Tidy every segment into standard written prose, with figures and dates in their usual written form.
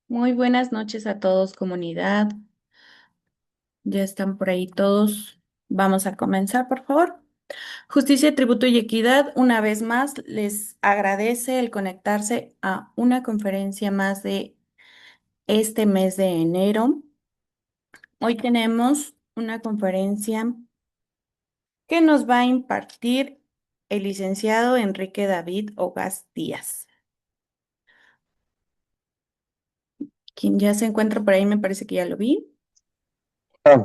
Muy buenas noches a todos, comunidad. Ya están por ahí todos. Vamos a comenzar, por favor. Justicia, Tributo y Equidad, una vez más, les agradece el conectarse a una conferencia más de este mes de enero. Hoy tenemos una conferencia que nos va a impartir el licenciado Enrique David Ogas Díaz, quien ya se encuentra por ahí, me parece que ya lo vi. Ah,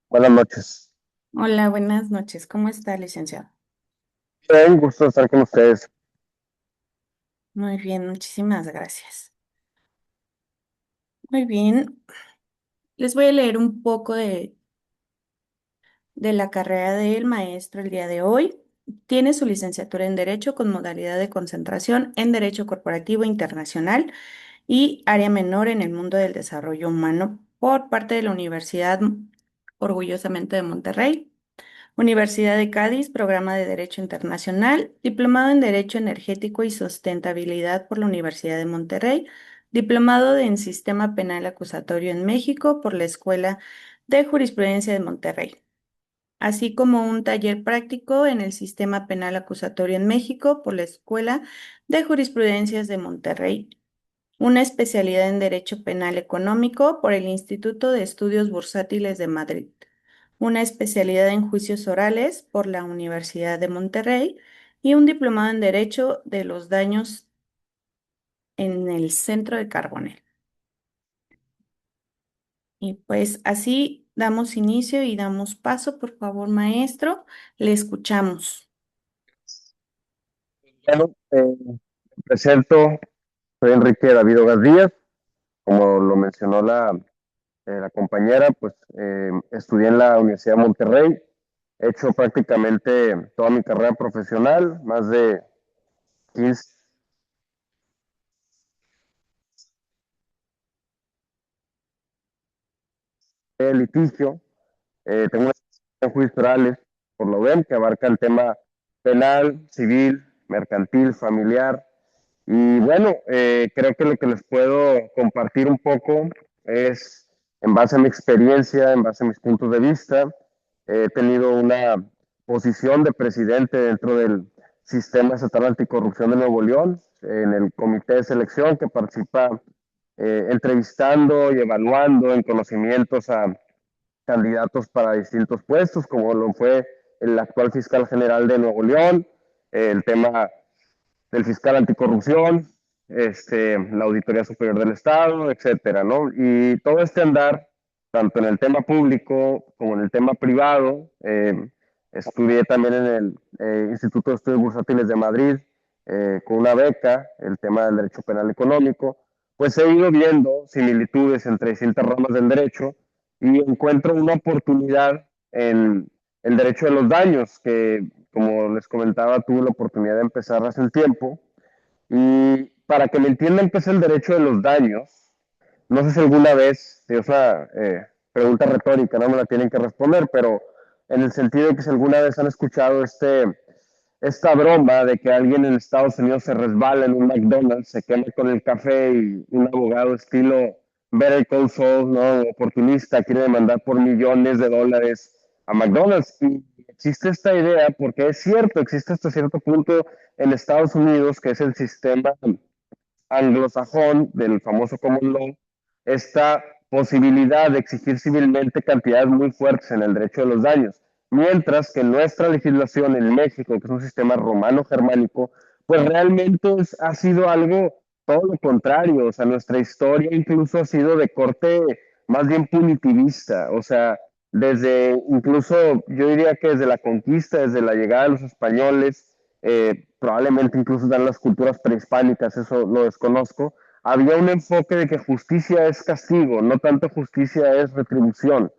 buenas noches. Hola, buenas noches. ¿Cómo está, licenciado? Un gusto estar con ustedes. Muy bien, muchísimas gracias. Muy bien, les voy a leer un poco de la carrera del maestro el día de hoy. Tiene su licenciatura en Derecho con modalidad de concentración en Derecho Corporativo Internacional y área menor en el mundo del desarrollo humano por parte de la Universidad orgullosamente de Monterrey. Universidad de Cádiz, Programa de Derecho Internacional, Diplomado en Derecho Energético y Sustentabilidad por la Universidad de Monterrey, Diplomado en Sistema Penal Acusatorio en México por la Escuela de Jurisprudencia de Monterrey, así como un taller práctico en el Sistema Penal Acusatorio en México por la Escuela de Jurisprudencias de Monterrey, una especialidad en Derecho Penal Económico por el Instituto de Estudios Bursátiles de Madrid, una especialidad en Juicios Orales por la Universidad de Monterrey y un diplomado en Derecho de los Daños en el Centro de Carbonell. Y pues así damos inicio y damos paso, por favor, maestro, le escuchamos. Bueno, me presento, soy Enrique David Ogas Díaz. Como lo mencionó la compañera, pues estudié en la Universidad de Monterrey. He hecho prácticamente toda mi carrera profesional, más de 15 de litigio. Tengo una especialidad en juicios orales por la UDEM que abarca el tema penal, civil, mercantil, familiar. Y bueno, creo que lo que les puedo compartir un poco es en base a mi experiencia, en base a mis puntos de vista. He tenido una posición de presidente dentro del Sistema Estatal Anticorrupción de Nuevo León, en el comité de selección que participa entrevistando y evaluando en conocimientos a candidatos para distintos puestos, como lo fue el actual fiscal general de Nuevo León, el tema del fiscal anticorrupción, la Auditoría Superior del Estado, etcétera, ¿no? Y todo este andar, tanto en el tema público como en el tema privado, estudié también en el Instituto de Estudios Bursátiles de Madrid, con una beca, el tema del derecho penal económico, pues he ido viendo similitudes entre distintas ramas del derecho y encuentro una oportunidad en el derecho de los daños, que como les comentaba, tuve la oportunidad de empezar hace un tiempo. Y para que me entiendan qué es el derecho de los daños, no sé si alguna vez, es una pregunta retórica, no me la tienen que responder, pero en el sentido de que si alguna vez han escuchado esta broma de que alguien en Estados Unidos se resbala en un McDonald's, se quema con el café y un abogado estilo Better Call Saul, ¿no? Oportunista, quiere demandar por millones de dólares a McDonald's. Y existe esta idea, porque es cierto, existe hasta cierto punto en Estados Unidos, que es el sistema anglosajón del famoso common law, esta posibilidad de exigir civilmente cantidades muy fuertes en el derecho de los daños, mientras que nuestra legislación en México, que es un sistema romano-germánico, pues realmente ha sido algo todo lo contrario, o sea, nuestra historia incluso ha sido de corte más bien punitivista, o sea, desde incluso, yo diría que desde la conquista, desde la llegada de los españoles, probablemente incluso dan las culturas prehispánicas, eso lo desconozco, había un enfoque de que justicia es castigo, no tanto justicia es retribución.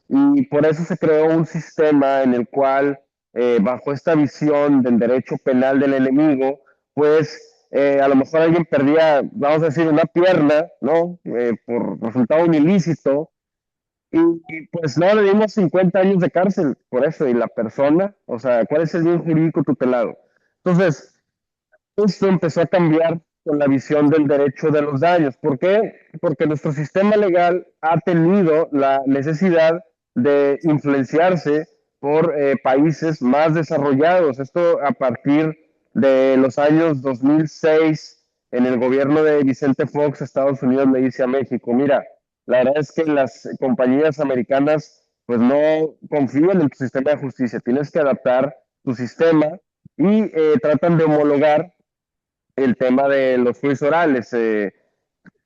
Y por eso se creó un sistema en el cual, bajo esta visión del derecho penal del enemigo, pues a lo mejor alguien perdía, vamos a decir, una pierna, ¿no? Por resultado de un ilícito, y pues no, le dimos 50 años de cárcel por eso, y la persona, o sea, ¿cuál es el bien jurídico tutelado? Entonces, esto empezó a cambiar con la visión del derecho de los daños. ¿Por qué? Porque nuestro sistema legal ha tenido la necesidad de influenciarse por países más desarrollados. Esto a partir de los años 2006, en el gobierno de Vicente Fox, Estados Unidos le dice a México, mira, la verdad es que las compañías americanas pues no confían en tu sistema de justicia, tienes que adaptar tu sistema y tratan de homologar el tema de los juicios orales.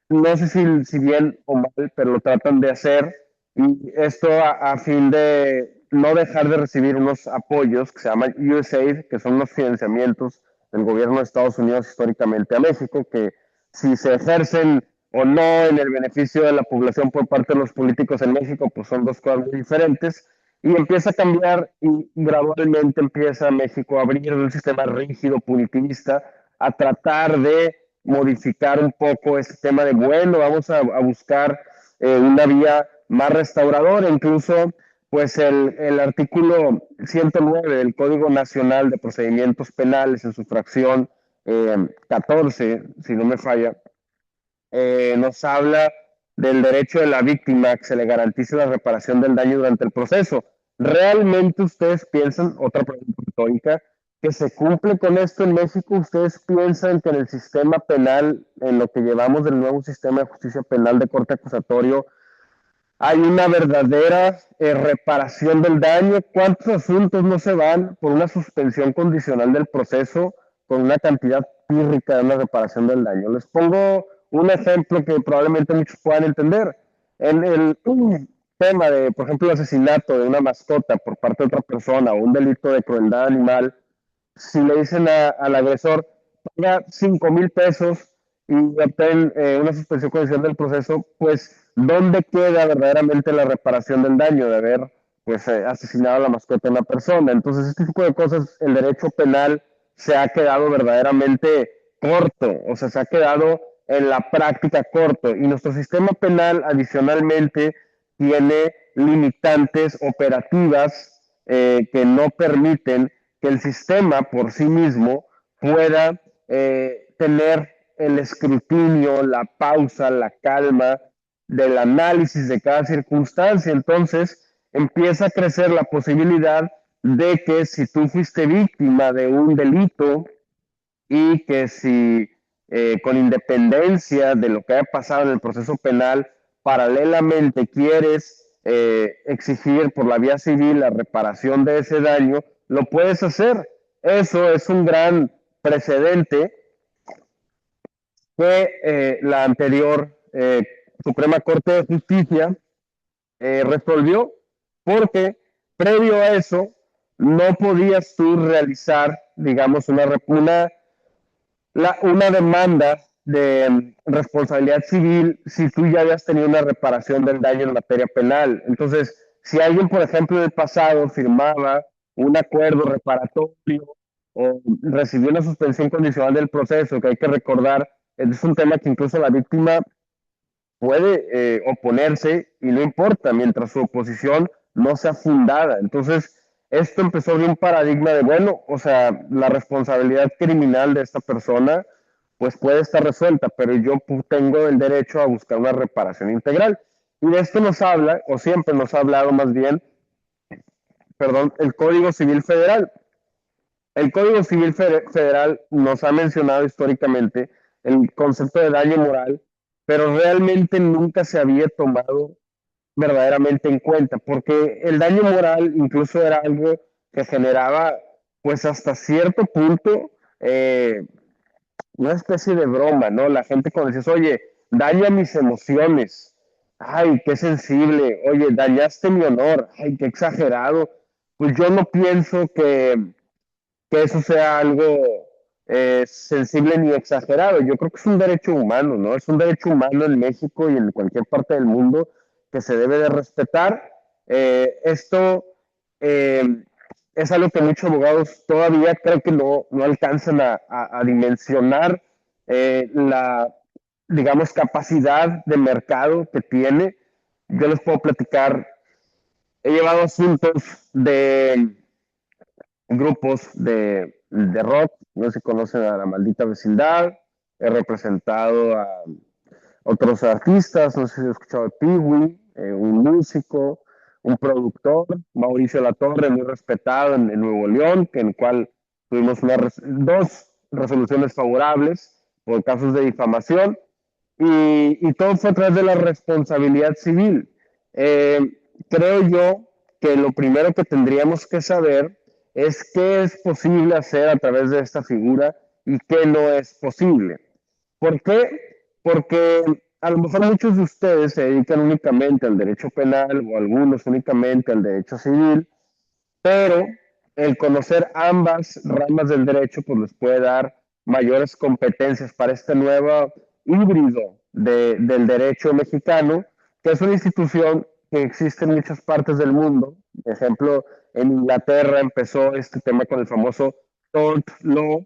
No sé si bien o mal, pero lo tratan de hacer y esto a fin de no dejar de recibir unos apoyos que se llaman USAID, que son los financiamientos del gobierno de Estados Unidos históricamente a México, que si se ejercen o no en el beneficio de la población por parte de los políticos en México, pues son dos cosas muy diferentes. Y empieza a cambiar y gradualmente empieza México a abrir un sistema rígido, punitivista, a tratar de modificar un poco ese tema de, bueno, vamos a buscar una vía más restauradora, incluso pues el artículo 109 del Código Nacional de Procedimientos Penales en su fracción 14, si no me falla, nos habla del derecho de la víctima que se le garantice la reparación del daño durante el proceso. ¿Realmente ustedes piensan, otra pregunta retórica, que se cumple con esto en México? ¿Ustedes piensan que en el sistema penal, en lo que llevamos del nuevo sistema de justicia penal de corte acusatorio, hay una verdadera reparación del daño? ¿Cuántos asuntos no se van por una suspensión condicional del proceso con una cantidad pírrica de una reparación del daño? Les pongo un ejemplo que probablemente muchos puedan entender. En el tema de, por ejemplo, el asesinato de una mascota por parte de otra persona o un delito de crueldad animal, si le dicen al agresor, paga 5,000 pesos y obtén una suspensión condicional del proceso, pues, ¿dónde queda verdaderamente la reparación del daño de haber pues, asesinado a la mascota de una persona? Entonces, este tipo de cosas, el derecho penal se ha quedado verdaderamente corto, o sea, se ha quedado en la práctica corto. Y nuestro sistema penal, adicionalmente, tiene limitantes operativas que no permiten que el sistema por sí mismo pueda tener el escrutinio, la pausa, la calma del análisis de cada circunstancia. Entonces empieza a crecer la posibilidad de que si tú fuiste víctima de un delito y que si con independencia de lo que haya pasado en el proceso penal, paralelamente quieres exigir por la vía civil la reparación de ese daño, lo puedes hacer. Eso es un gran precedente que la anterior Suprema Corte de Justicia resolvió, porque previo a eso no podías tú realizar, digamos, una demanda de responsabilidad civil si tú ya habías tenido una reparación del daño en materia penal. Entonces, si alguien, por ejemplo, en el pasado firmaba un acuerdo reparatorio o recibió una suspensión condicional del proceso, que hay que recordar, es un tema que incluso la víctima puede oponerse y no importa, mientras su oposición no sea fundada. Entonces, esto empezó de un paradigma de, bueno, o sea, la responsabilidad criminal de esta persona pues puede estar resuelta, pero yo tengo el derecho a buscar una reparación integral. Y de esto nos habla, o siempre nos ha hablado más bien, perdón, el Código Civil Federal. El Código Civil Federal nos ha mencionado históricamente el concepto de daño moral, pero realmente nunca se había tomado verdaderamente en cuenta, porque el daño moral incluso era algo que generaba, pues hasta cierto punto, una especie de broma, ¿no? La gente cuando dices, oye, daña mis emociones, ay, qué sensible, oye, dañaste mi honor, ay, qué exagerado. Pues yo no pienso que eso sea algo sensible ni exagerado. Yo creo que es un derecho humano, ¿no? Es un derecho humano en México y en cualquier parte del mundo que se debe de respetar. Esto es algo que muchos abogados todavía creo que no alcanzan a dimensionar la, digamos, capacidad de mercado que tiene. Yo les puedo platicar, he llevado asuntos de grupos de rock, no sé si conocen a La Maldita Vecindad, he representado a otros artistas, no sé si has escuchado de Piwi, un músico, un productor, Mauricio Latorre, muy respetado en Nuevo León, que en el cual tuvimos dos resoluciones favorables por casos de difamación, y todo fue a través de la responsabilidad civil. Eh, Creo yo que lo primero que tendríamos que saber es qué es posible hacer a través de esta figura y qué no es posible. ¿Por qué? Porque a lo mejor muchos de ustedes se dedican únicamente al derecho penal o algunos únicamente al derecho civil, pero el conocer ambas ramas del derecho pues les puede dar mayores competencias para este nuevo híbrido del derecho mexicano, que es una institución que existe en muchas partes del mundo. Por ejemplo, en Inglaterra empezó este tema con el famoso tort law,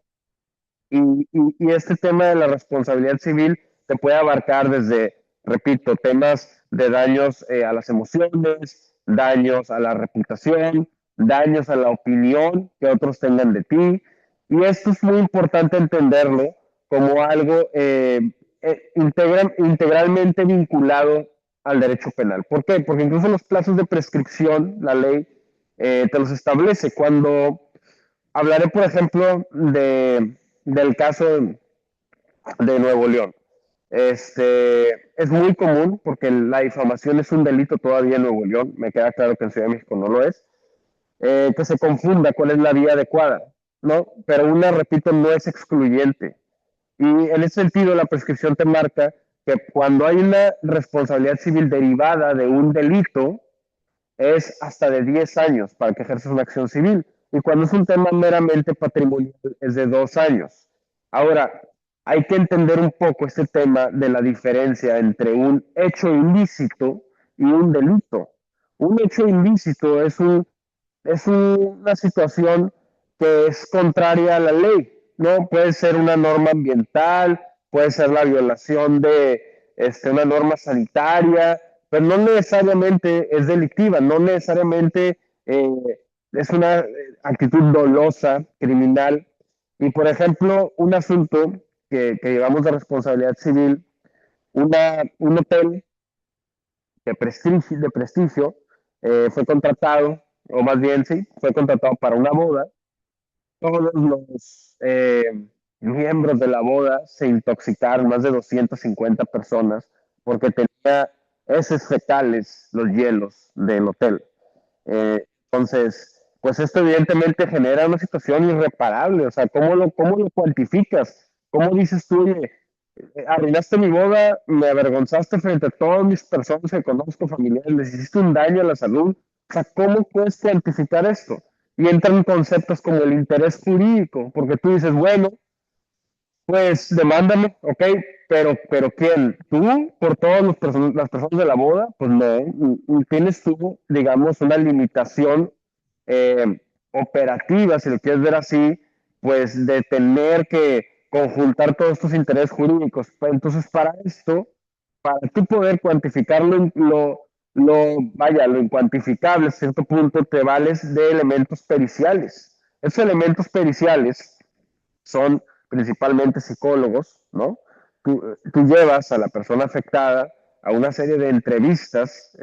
y este tema de la responsabilidad civil te puede abarcar desde, repito, temas de daños a las emociones, daños a la reputación, daños a la opinión que otros tengan de ti. Y esto es muy importante entenderlo como algo integralmente vinculado al derecho penal. ¿Por qué? Porque incluso los plazos de prescripción, la ley te los establece. Cuando hablaré, por ejemplo, del caso de Nuevo León. Es muy común porque la difamación es un delito todavía en Nuevo León, me queda claro que en Ciudad de México no lo es, que se confunda cuál es la vía adecuada, ¿no? Pero una, repito, no es excluyente. Y en ese sentido, la prescripción te marca que cuando hay una responsabilidad civil derivada de un delito, es hasta de 10 años para que ejerzas una acción civil. Y cuando es un tema meramente patrimonial, es de 2 años. Ahora, hay que entender un poco este tema de la diferencia entre un hecho ilícito y un delito. Un hecho ilícito es una situación que es contraria a la ley, ¿no? Puede ser una norma ambiental, puede ser la violación de una norma sanitaria, pero no necesariamente es delictiva, no necesariamente eh, es una actitud dolosa, criminal. Y por ejemplo, un asunto que llevamos de responsabilidad civil, un hotel de prestigio fue contratado, o más bien sí, fue contratado para una boda. Todos los miembros de la boda se intoxicaron, más de 250 personas, porque tenía heces fecales los hielos del hotel. Entonces, pues esto evidentemente genera una situación irreparable. O sea, ¿cómo lo cuantificas? ¿Cómo dices tú, oye, arruinaste mi boda, me avergonzaste frente a todas mis personas que conozco, familiares, les hiciste un daño a la salud? O sea, ¿cómo puedes cuantificar esto? Y entran conceptos como el interés jurídico, porque tú dices, bueno, pues demándame, ok, pero ¿quién? ¿Tú por todas las personas de la boda? Pues no, y tienes tú, digamos, una limitación eh, operativa, si lo quieres ver así, pues de tener que conjuntar todos estos intereses jurídicos. Entonces, para esto, para tú poder cuantificar lo incuantificable, a cierto punto, te vales de elementos periciales. Esos elementos periciales son principalmente psicólogos, ¿no? Tú llevas a la persona afectada a una serie de entrevistas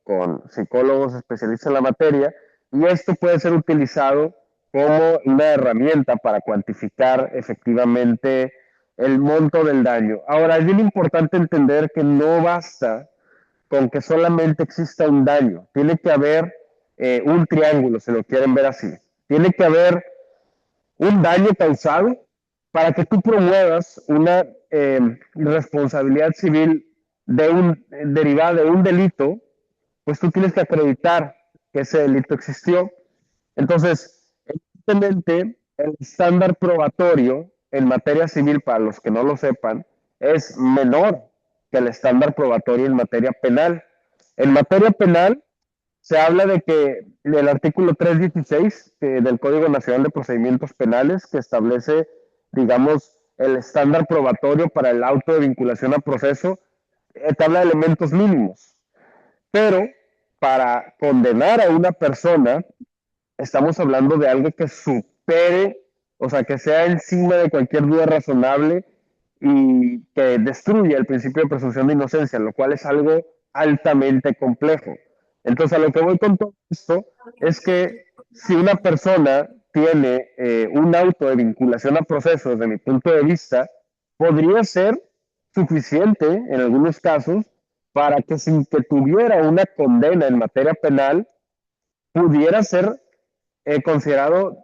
con psicólogos especialistas en la materia, y esto puede ser utilizado como una herramienta para cuantificar efectivamente el monto del daño. Ahora, es bien importante entender que no basta con que solamente exista un daño, tiene que haber un triángulo, si lo quieren ver así. Tiene que haber un daño causado para que tú promuevas una responsabilidad civil derivada de un delito, pues tú tienes que acreditar que ese delito existió. Entonces, evidentemente, el estándar probatorio en materia civil, para los que no lo sepan, es menor que el estándar probatorio en materia penal. En materia penal, se habla de que el artículo 316 del Código Nacional de Procedimientos Penales, que establece, digamos, el estándar probatorio para el auto de vinculación a proceso, te habla de elementos mínimos. Pero para condenar a una persona, estamos hablando de algo que supere, o sea, que sea encima de cualquier duda razonable, y que destruye el principio de presunción de inocencia, lo cual es algo altamente complejo. Entonces, a lo que voy con todo esto es que si una persona tiene un auto de vinculación a procesos, desde mi punto de vista, podría ser suficiente en algunos casos para que sin que tuviera una condena en materia penal, pudiera ser considerado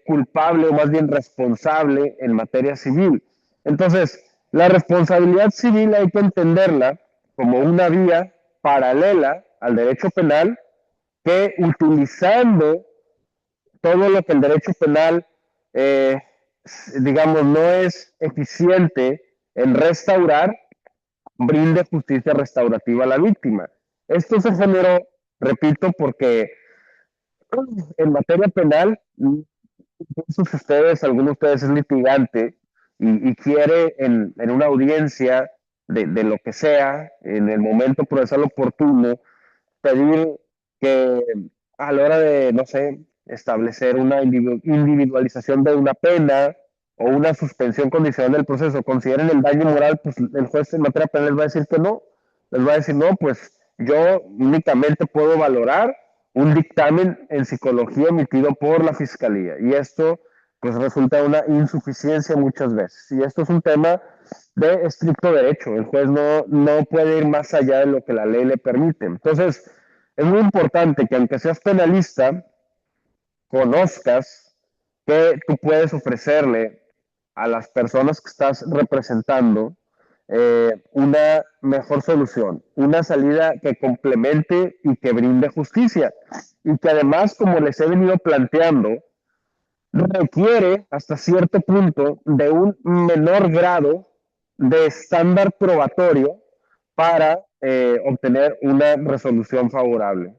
culpable o más bien responsable en materia civil. Entonces, la responsabilidad civil hay que entenderla como una vía paralela al derecho penal que utilizando todo lo que el derecho penal, eh, digamos, no es eficiente en restaurar, brinde justicia restaurativa a la víctima. Esto se generó, repito, porque en materia penal, muchos ustedes, algunos de ustedes es litigante y quiere en una audiencia de lo que sea, en el momento procesal oportuno, pedir que a la hora de, no sé, establecer una individualización de una pena o una suspensión condicional del proceso, consideren el daño moral, pues el juez en materia penal les va a decir que no, les va a decir no, pues yo únicamente puedo valorar un dictamen en psicología emitido por la fiscalía y esto pues resulta una insuficiencia muchas veces y esto es un tema de estricto derecho. El juez no puede ir más allá de lo que la ley le permite. Entonces, es muy importante que aunque seas penalista, conozcas que tú puedes ofrecerle a las personas que estás representando una mejor solución, una salida que complemente y que brinde justicia. Y que además, como les he venido planteando, requiere hasta cierto punto de un menor grado de estándar probatorio para obtener una resolución favorable.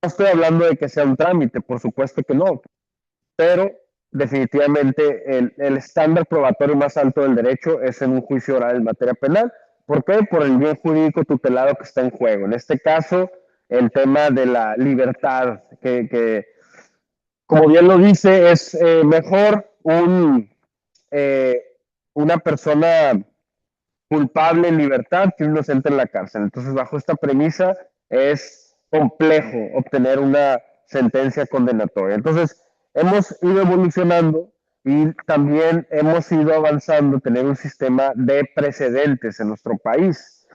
No estoy hablando de que sea un trámite, por supuesto que no, pero definitivamente el estándar probatorio más alto del derecho es en un juicio oral en materia penal. ¿Por qué? Por el bien jurídico tutelado que está en juego. En este caso, el tema de la libertad, que como bien lo dice, es mejor eh, una persona culpable en libertad que un inocente en la cárcel. Entonces, bajo esta premisa, es complejo obtener una sentencia condenatoria. Entonces, hemos ido evolucionando y también hemos ido avanzando, tener un sistema de precedentes en nuestro país.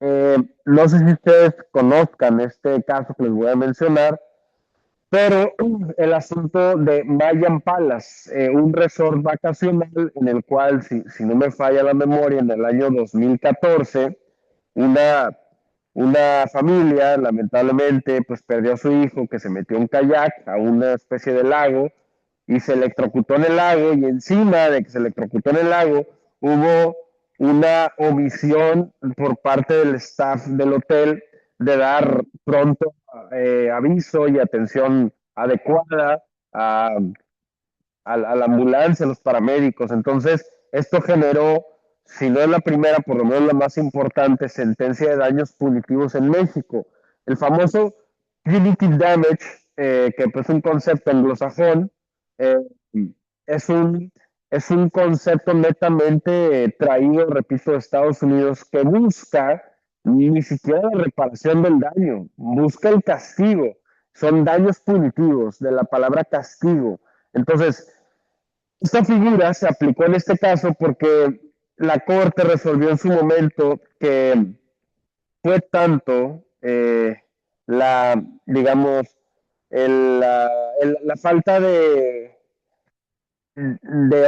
No sé si ustedes conozcan este caso que les voy a mencionar, pero el asunto de Mayan Palace, un resort vacacional en el cual, si no me falla la memoria, en el año 2014, una, una familia lamentablemente pues perdió a su hijo que se metió en kayak a una especie de lago y se electrocutó en el lago y encima de que se electrocutó en el lago hubo una omisión por parte del staff del hotel de dar pronto aviso y atención adecuada a la ambulancia, a los paramédicos. Entonces, esto generó, si no es la primera, por lo menos la más importante, sentencia de daños punitivos en México. El famoso punitive damage, que pues, es un concepto anglosajón, eh, es un, es un concepto netamente traído, repito, de Estados Unidos, que busca ni siquiera la reparación del daño, busca el castigo. Son daños punitivos, de la palabra castigo. Entonces, esta figura se aplicó en este caso porque la Corte resolvió en su momento que fue tanto digamos, la falta de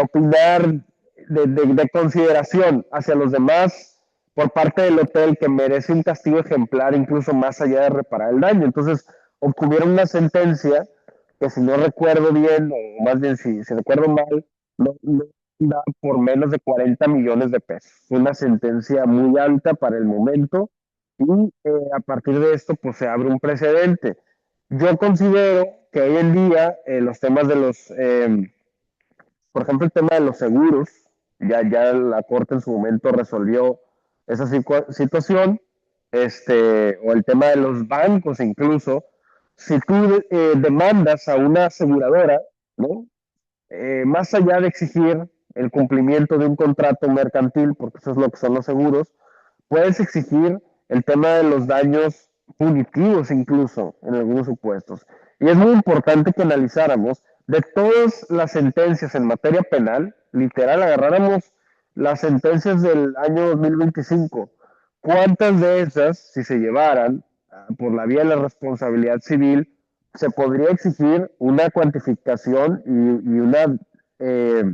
opinar, de consideración hacia los demás por parte del hotel que merece un castigo ejemplar incluso más allá de reparar el daño. Entonces, obtuvieron una sentencia que si no recuerdo bien, o más bien si recuerdo mal, no da por menos de 40 millones de pesos. Fue una sentencia muy alta para el momento y a partir de esto pues se abre un precedente. Yo considero que hoy en día los temas de por ejemplo, el tema de los seguros, ya la Corte en su momento resolvió esa situación, o el tema de los bancos incluso, si tú demandas a una aseguradora, ¿no? Más allá de exigir el cumplimiento de un contrato mercantil, porque eso es lo que son los seguros, puedes exigir el tema de los daños punitivos incluso en algunos supuestos. Y es muy importante que analizáramos de todas las sentencias en materia penal, literal, agarráramos las sentencias del año 2025, cuántas de esas, si se llevaran por la vía de la responsabilidad civil, se podría exigir una cuantificación y una eh,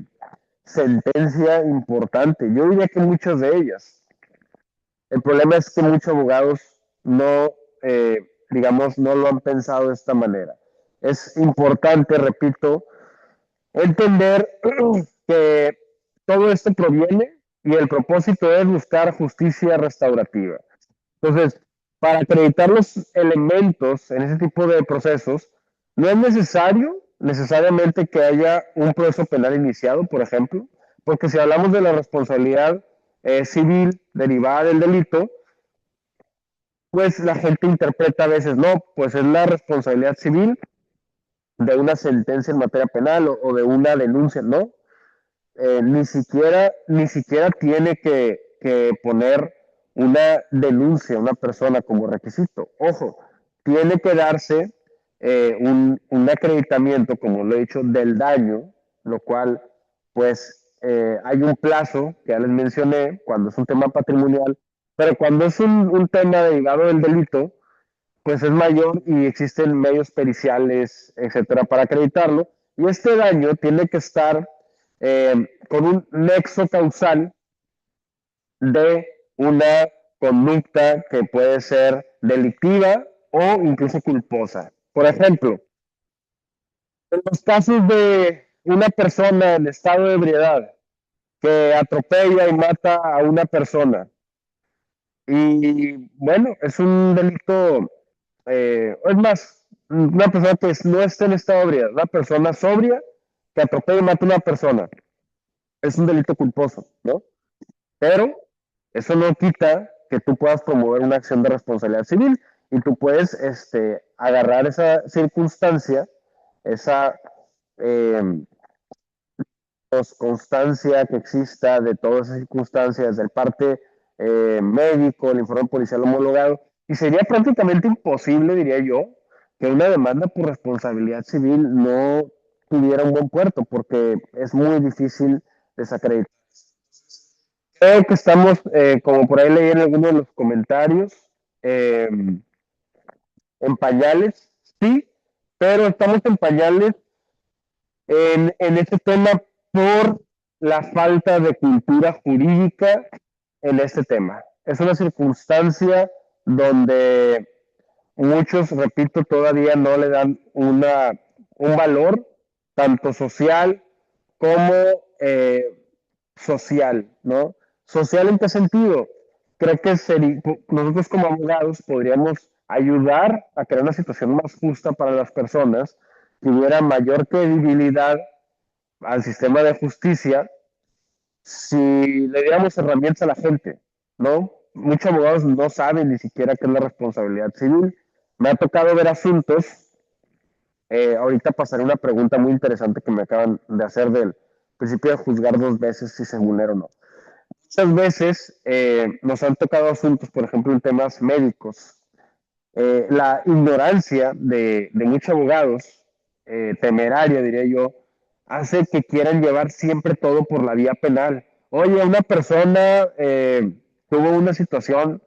sentencia importante. Yo diría que muchas de ellas. El problema es que muchos abogados no, digamos, no lo han pensado de esta manera. Es importante, repito, entender que todo esto proviene y el propósito es buscar justicia restaurativa. Entonces, para acreditar los elementos en ese tipo de procesos, no es necesario necesariamente que haya un proceso penal iniciado, por ejemplo, porque si hablamos de la responsabilidad civil derivada del delito, pues la gente interpreta a veces, no, pues es la responsabilidad civil de una sentencia en materia penal o de una denuncia, no, ni siquiera tiene que poner una denuncia, una persona como requisito. Ojo, tiene que darse un acreditamiento, como lo he dicho, del daño, lo cual, pues, hay un plazo que ya les mencioné cuando es un tema patrimonial, pero cuando es un tema derivado del delito, pues es mayor y existen medios periciales, etcétera, para acreditarlo. Y este daño tiene que estar con un nexo causal de una conducta que puede ser delictiva o incluso culposa. Por ejemplo, en los casos de una persona en estado de ebriedad que atropella y mata a una persona, y bueno, es un delito, es más, una persona que no esté en estado de ebriedad, una persona sobria que atropella y mata a una persona, es un delito culposo, ¿no? Pero eso no quita que tú puedas promover una acción de responsabilidad civil y tú puedes agarrar esa circunstancia, esa eh, constancia que exista de todas esas circunstancias, del parte médico, el informe policial homologado, y sería prácticamente imposible, diría yo, que una demanda por responsabilidad civil no tuviera un buen puerto, porque es muy difícil desacreditar. Creo que estamos, como por ahí leí en algunos de los comentarios, eh, en pañales, sí, pero estamos en pañales en este tema por la falta de cultura jurídica en este tema. Es una circunstancia donde muchos, repito, todavía no le dan un valor tanto social como social, ¿no? ¿Social en qué sentido? Creo que nosotros como abogados podríamos ayudar a crear una situación más justa para las personas, que hubiera mayor credibilidad al sistema de justicia si le diéramos herramientas a la gente, ¿no? Muchos abogados no saben ni siquiera qué es la responsabilidad civil. Me ha tocado ver asuntos, ahorita pasaré una pregunta muy interesante que me acaban de hacer del principio de juzgar dos veces si se vulnera o no. Muchas veces nos han tocado asuntos, por ejemplo, en temas médicos. La ignorancia de muchos abogados, temeraria diría yo, hace que quieran llevar siempre todo por la vía penal. Oye, una persona tuvo una situación,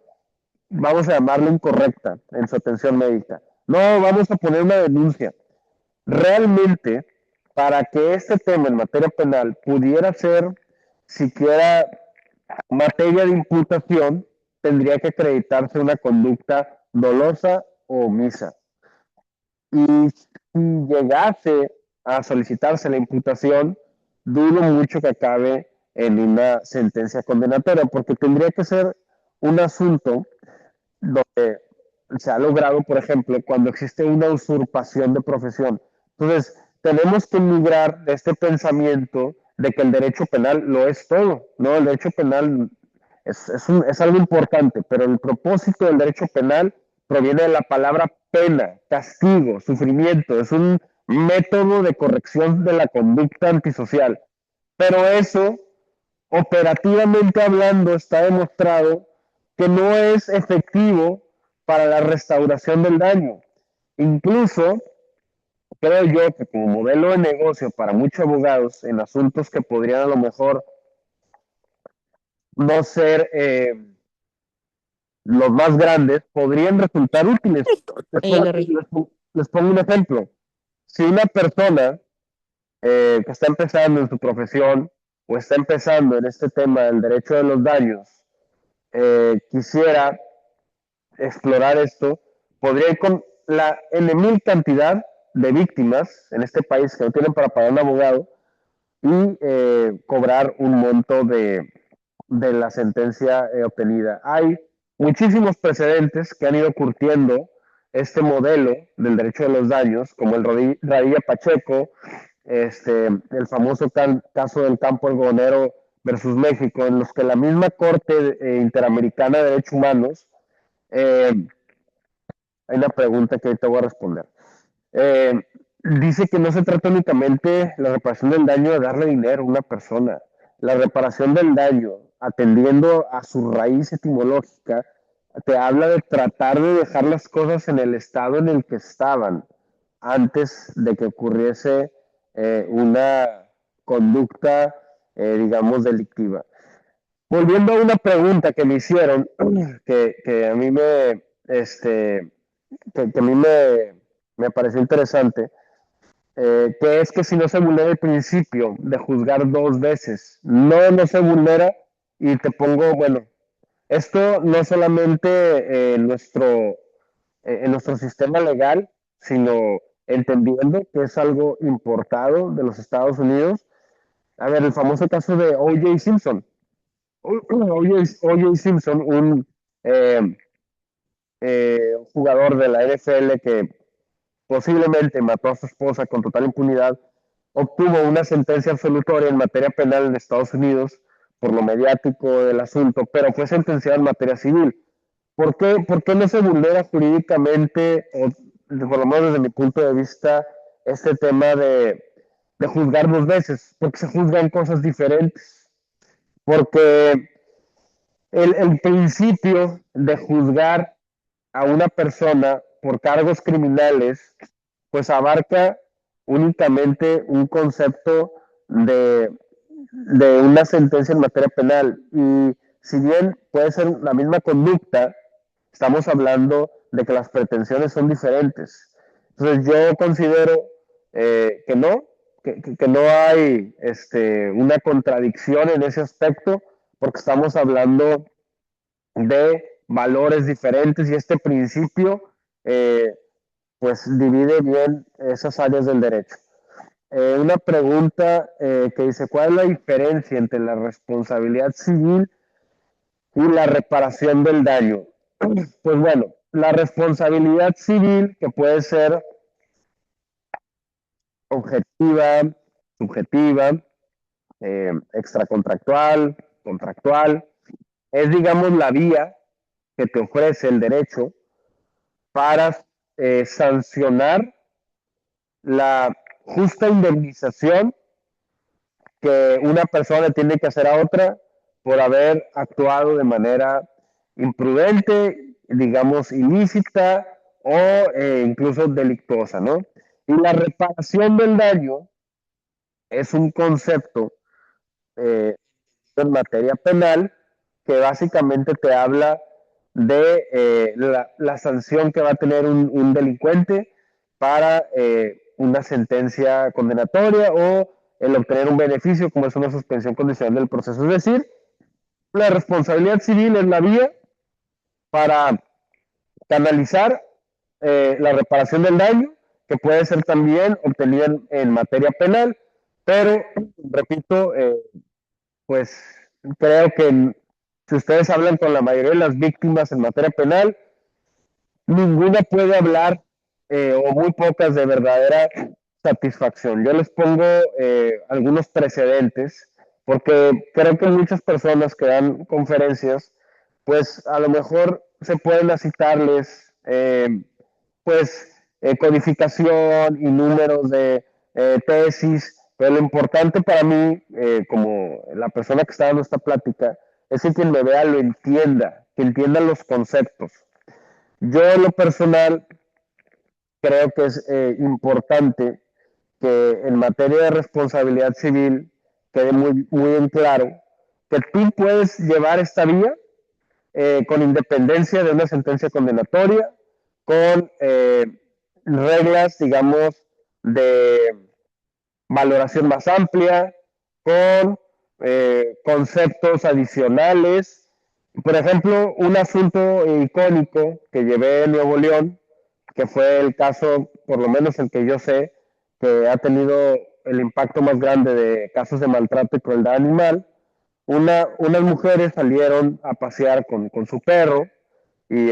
vamos a llamarla incorrecta en su atención médica. No, vamos a poner una denuncia. Realmente, para que este tema en materia penal pudiera ser siquiera materia de imputación, tendría que acreditarse una conducta dolosa o omisa. Y si llegase a solicitarse la imputación, dudo mucho que acabe en una sentencia condenatoria, porque tendría que ser un asunto donde se ha logrado, por ejemplo, cuando existe una usurpación de profesión. Entonces, tenemos que migrar de este pensamiento de que el derecho penal lo es todo, ¿no? El derecho penal es algo importante, pero el propósito del derecho penal proviene de la palabra pena, castigo, sufrimiento, es un método de corrección de la conducta antisocial. pero eso, operativamente hablando, está demostrado que no es efectivo para la restauración del daño. Incluso creo yo que como modelo de negocio para muchos abogados en asuntos que podrían a lo mejor no ser los más grandes, podrían resultar útiles. Les pongo un ejemplo. Si una persona que está empezando en su profesión o está empezando en este tema del derecho de los daños, quisiera explorar esto, podría ir con la N mil cantidad de víctimas en este país que no tienen para pagar un abogado y cobrar un monto de la sentencia obtenida. Hay muchísimos precedentes que han ido curtiendo este modelo del derecho de los daños, como el Radilla Pacheco, el famoso caso del campo algodonero versus México, en los que la misma Corte Interamericana de Derechos Humanos, eh, hay una pregunta que te voy a responder. Eh, Dice que no se trata únicamente la reparación del daño de darle dinero a una persona. La reparación del daño, atendiendo a su raíz etimológica, te habla de tratar de dejar las cosas en el estado en el que estaban antes de que ocurriese una conducta, digamos, delictiva. Volviendo a una pregunta que me hicieron, que a mí que a mí me pareció interesante, que es que si no se vulnera el principio de juzgar dos veces, no se vulnera y te pongo, bueno, esto no solamente en nuestro sistema legal, sino entendiendo que es algo importado de los Estados Unidos. A ver, el famoso caso de O.J. Simpson. O.J. Simpson, un jugador de la NFL que posiblemente mató a su esposa con total impunidad, obtuvo una sentencia absolutoria en materia penal en Estados Unidos por lo mediático del asunto, pero fue sentenciado en materia civil. ¿Por qué no se vulnera jurídicamente, o por lo menos desde mi punto de vista, este tema de juzgar dos veces? Porque se juzgan cosas diferentes. Porque el principio de juzgar a una persona por cargos criminales, pues abarca únicamente un concepto de una sentencia en materia penal. Y si bien puede ser la misma conducta, estamos hablando de que las pretensiones son diferentes. Entonces yo considero que no, que no hay una contradicción en ese aspecto, porque estamos hablando de valores diferentes y este principio pues divide bien esas áreas del derecho. Una pregunta que dice, ¿cuál es la diferencia entre la responsabilidad civil y la reparación del daño? Pues bueno, la responsabilidad civil, que puede ser objetiva, subjetiva, extracontractual, contractual, es, digamos, la vía que te ofrece el derecho para sancionar la justa indemnización que una persona tiene que hacer a otra por haber actuado de manera imprudente, digamos, ilícita o incluso delictuosa, ¿no? Y la reparación del daño es un concepto en materia penal que básicamente te habla de la sanción que va a tener un delincuente para una sentencia condenatoria o el obtener un beneficio como es una suspensión condicional del proceso. Es decir, la responsabilidad civil es la vía para canalizar la reparación del daño, que puede ser también obtenida en materia penal, pero, repito, pues creo que si ustedes hablan con la mayoría de las víctimas en materia penal, ninguna puede hablar o muy pocas de verdadera satisfacción. Yo les pongo algunos precedentes porque creo que muchas personas que dan conferencias, pues a lo mejor se pueden citarles pues codificación y números de tesis, Pero lo importante para mí, como la persona que está dando esta plática, es que quien me vea lo entienda, que entienda los conceptos. Yo en lo personal creo que es importante que en materia de responsabilidad civil quede muy en claro que tú puedes llevar esta vía con independencia de una sentencia condenatoria, con reglas, digamos, de valoración más amplia, con conceptos adicionales. Por ejemplo, un asunto icónico que llevé en Nuevo León, que fue el caso, por lo menos el que yo sé, que ha tenido el impacto más grande de casos de maltrato y crueldad animal. Unas mujeres salieron a pasear con su perro y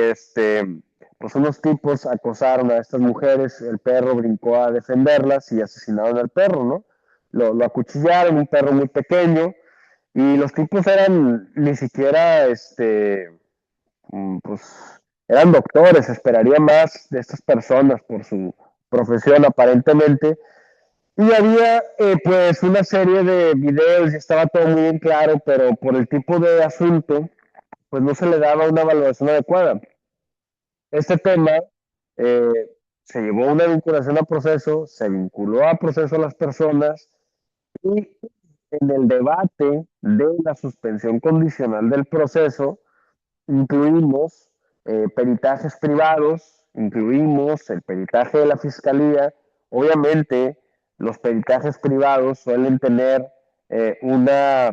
pues unos tipos acosaron a estas mujeres, el perro brincó a defenderlas y asesinaron al perro, ¿no? Lo acuchillaron, un perro muy pequeño, y los tipos eran ni siquiera, pues, eran doctores, esperaría más de estas personas por su profesión aparentemente, y había pues una serie de videos y estaba todo muy bien claro, pero por el tipo de asunto, pues no se le daba una valoración adecuada. Este tema eh, se llevó una vinculación a proceso, se vinculó a proceso a las personas y en el debate de la suspensión condicional del proceso incluimos peritajes privados, incluimos el peritaje de la fiscalía. Obviamente, los peritajes privados suelen tener una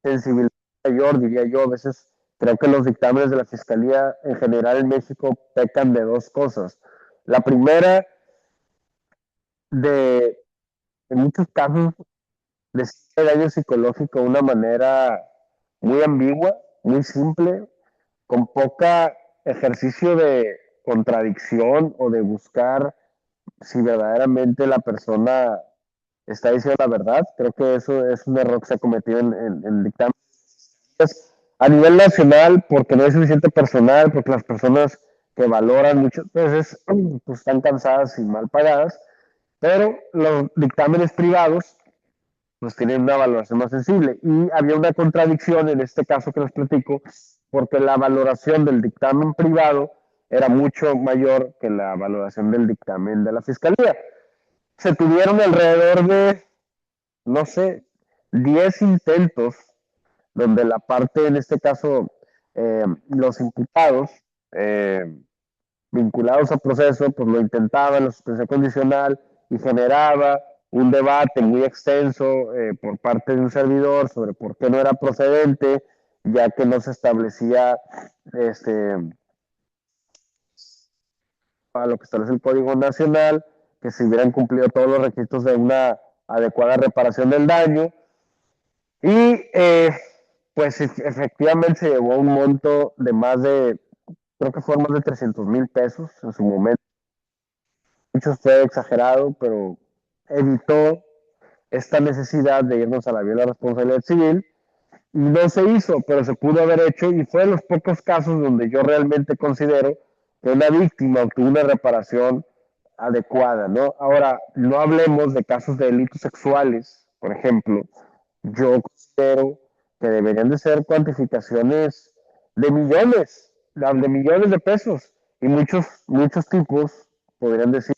sensibilidad mayor, diría yo. A veces creo que los dictámenes de la fiscalía en general en México pecan de dos cosas. La primera, de en muchos casos, describe daño psicológico de una manera muy ambigua, muy simple, con poca ejercicio de contradicción o de buscar si verdaderamente la persona está diciendo la verdad. Creo que eso es un error que se ha cometido en dictamen a nivel nacional, porque no hay suficiente personal, porque las personas que valoran muchas veces pues, están cansadas y mal pagadas, pero los dictámenes privados pues tienen una valoración más sensible. Y había una contradicción en este caso que les platico, porque la valoración del dictamen privado era mucho mayor que la valoración del dictamen de la fiscalía. Se tuvieron alrededor de, no sé, 10 intentos donde la parte, en este caso, los imputados eh, vinculados al proceso, pues lo intentaban, la suspensión condicional, y generaba un debate muy extenso por parte de un servidor sobre por qué no era procedente, ya que no se establecía este, a lo que establece el Código Nacional, que se hubieran cumplido todos los requisitos de una adecuada reparación del daño. Y pues efectivamente se llevó un monto de más de, creo que fueron más de 300,000 pesos en su momento. Mucho fue exagerado, pero evitó esta necesidad de irnos a la vía de la responsabilidad civil. Y no se hizo, pero se pudo haber hecho, y fue de los pocos casos donde yo realmente considero que una víctima obtuvo una reparación adecuada, ¿no? Ahora, no hablemos de casos de delitos sexuales, por ejemplo. Yo considero que deberían de ser cuantificaciones de millones de pesos, y muchos tipos podrían decir,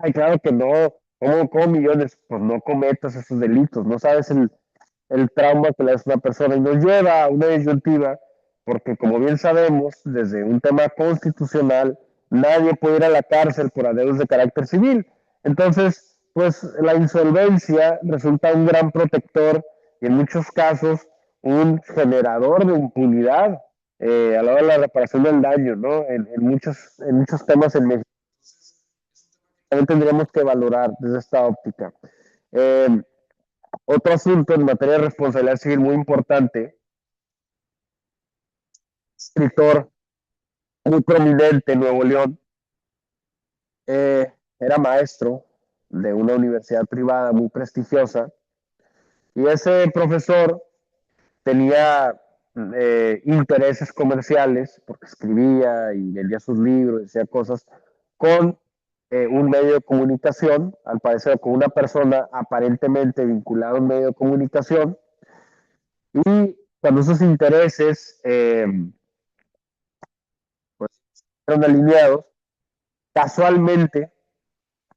ay, claro que no, ¿cómo millones? Pues no cometas esos delitos, no sabes el trauma que le hace a una persona, y nos lleva a una disyuntiva, porque como bien sabemos, desde un tema constitucional, nadie puede ir a la cárcel por adeudos de carácter civil. Entonces, pues la insolvencia resulta un gran protector y en muchos casos un generador de impunidad a la hora de la reparación del daño, ¿no? En muchos temas en México también tendríamos que valorar desde esta óptica. Eh, Otro asunto en materia de responsabilidad civil muy importante, escritor muy prominente en Nuevo León, era maestro de una universidad privada muy prestigiosa, y ese profesor tenía intereses comerciales porque escribía y vendía sus libros, decía cosas con un medio de comunicación, al parecer con una persona aparentemente vinculada a un medio de comunicación, y cuando esos intereses pues, fueron alineados, casualmente,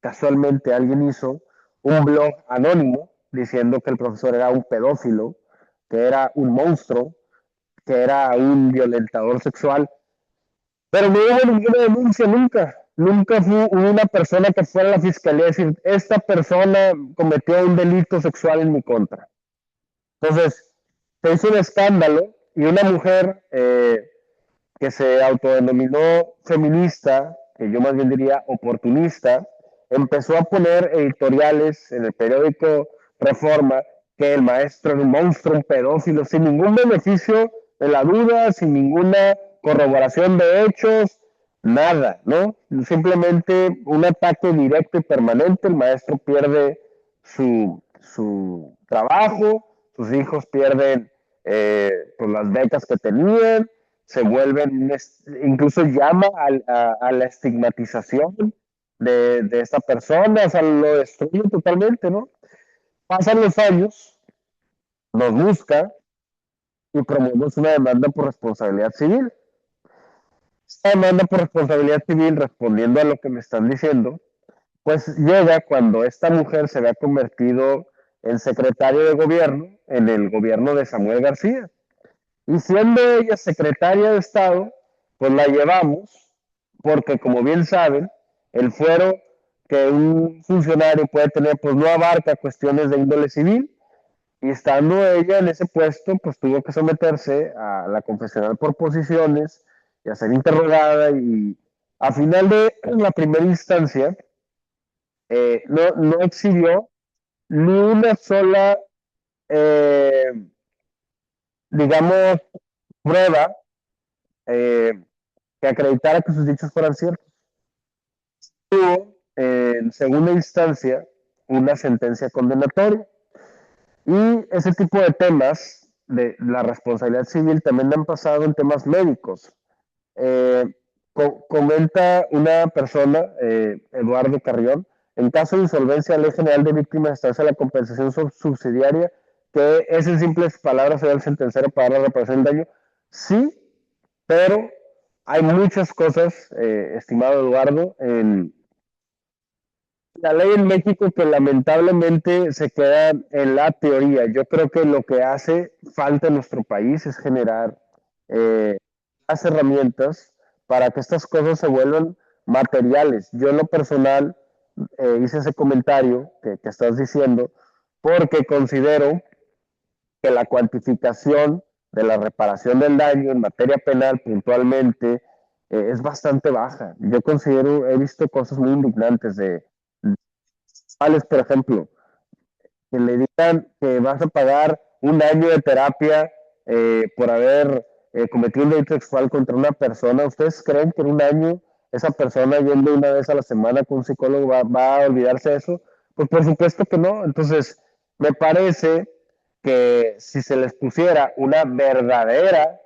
casualmente alguien hizo un blog anónimo diciendo que el profesor era un pedófilo, que era un monstruo, que era un violentador sexual, pero no hubo ninguna denuncia nunca. Nunca hubo una persona que fuera a la fiscalía a decir, esta persona cometió un delito sexual en mi contra. Entonces, se hizo un escándalo y una mujer que se autodenominó feminista, que yo más bien diría oportunista, empezó a poner editoriales en el periódico Reforma que el maestro era un monstruo, un pedófilo, sin ningún beneficio de la duda, sin ninguna corroboración de hechos, nada, ¿no? Simplemente un ataque directo y permanente, el maestro pierde su trabajo, sus hijos pierden pues las becas que tenían, se vuelven, incluso llama a la estigmatización de esta persona, o sea, lo destruye totalmente, ¿no? Pasan los años, nos busca y promovemos una demanda por responsabilidad civil. Esta demanda por responsabilidad civil, respondiendo a lo que me están diciendo, pues llega cuando esta mujer se había convertido en secretario de gobierno en el gobierno de Samuel García. Y siendo ella secretaria de Estado, pues la llevamos, porque como bien saben, el fuero que un funcionario puede tener, pues no abarca cuestiones de índole civil, y estando ella en ese puesto, pues tuvo que someterse a la confesional por posiciones y a ser interrogada, y a final de la primera instancia, no exhibió ni una sola, eh, digamos, prueba eh, que acreditara que sus dichos fueran ciertos. Tuvo en segunda instancia una sentencia condenatoria. Y ese tipo de temas de la responsabilidad civil también han pasado en temas médicos. Eh, comenta una persona, Eduardo Carrión, en caso de insolvencia, la Ley General de Víctimas establece la compensación subsidiaria, que es en simples palabras ser el sentenciario para la reparación del daño. Sí, pero hay muchas cosas, estimado Eduardo, en la ley en México que lamentablemente se queda en la teoría. Yo creo que lo que hace falta en nuestro país es generar las herramientas para que estas cosas se vuelvan materiales. Yo en lo personal hice ese comentario que estás diciendo porque considero que la cuantificación de la reparación del daño en materia penal puntualmente es bastante baja. Yo considero, he visto cosas muy indignantes de por ejemplo, que le digan que vas a pagar un año de terapia por haber cometido un delito sexual contra una persona. ¿Ustedes creen que en un año esa persona yendo una vez a la semana con un psicólogo va a olvidarse de eso? Pues por supuesto que no. Entonces, me parece que si se les pusiera una verdadera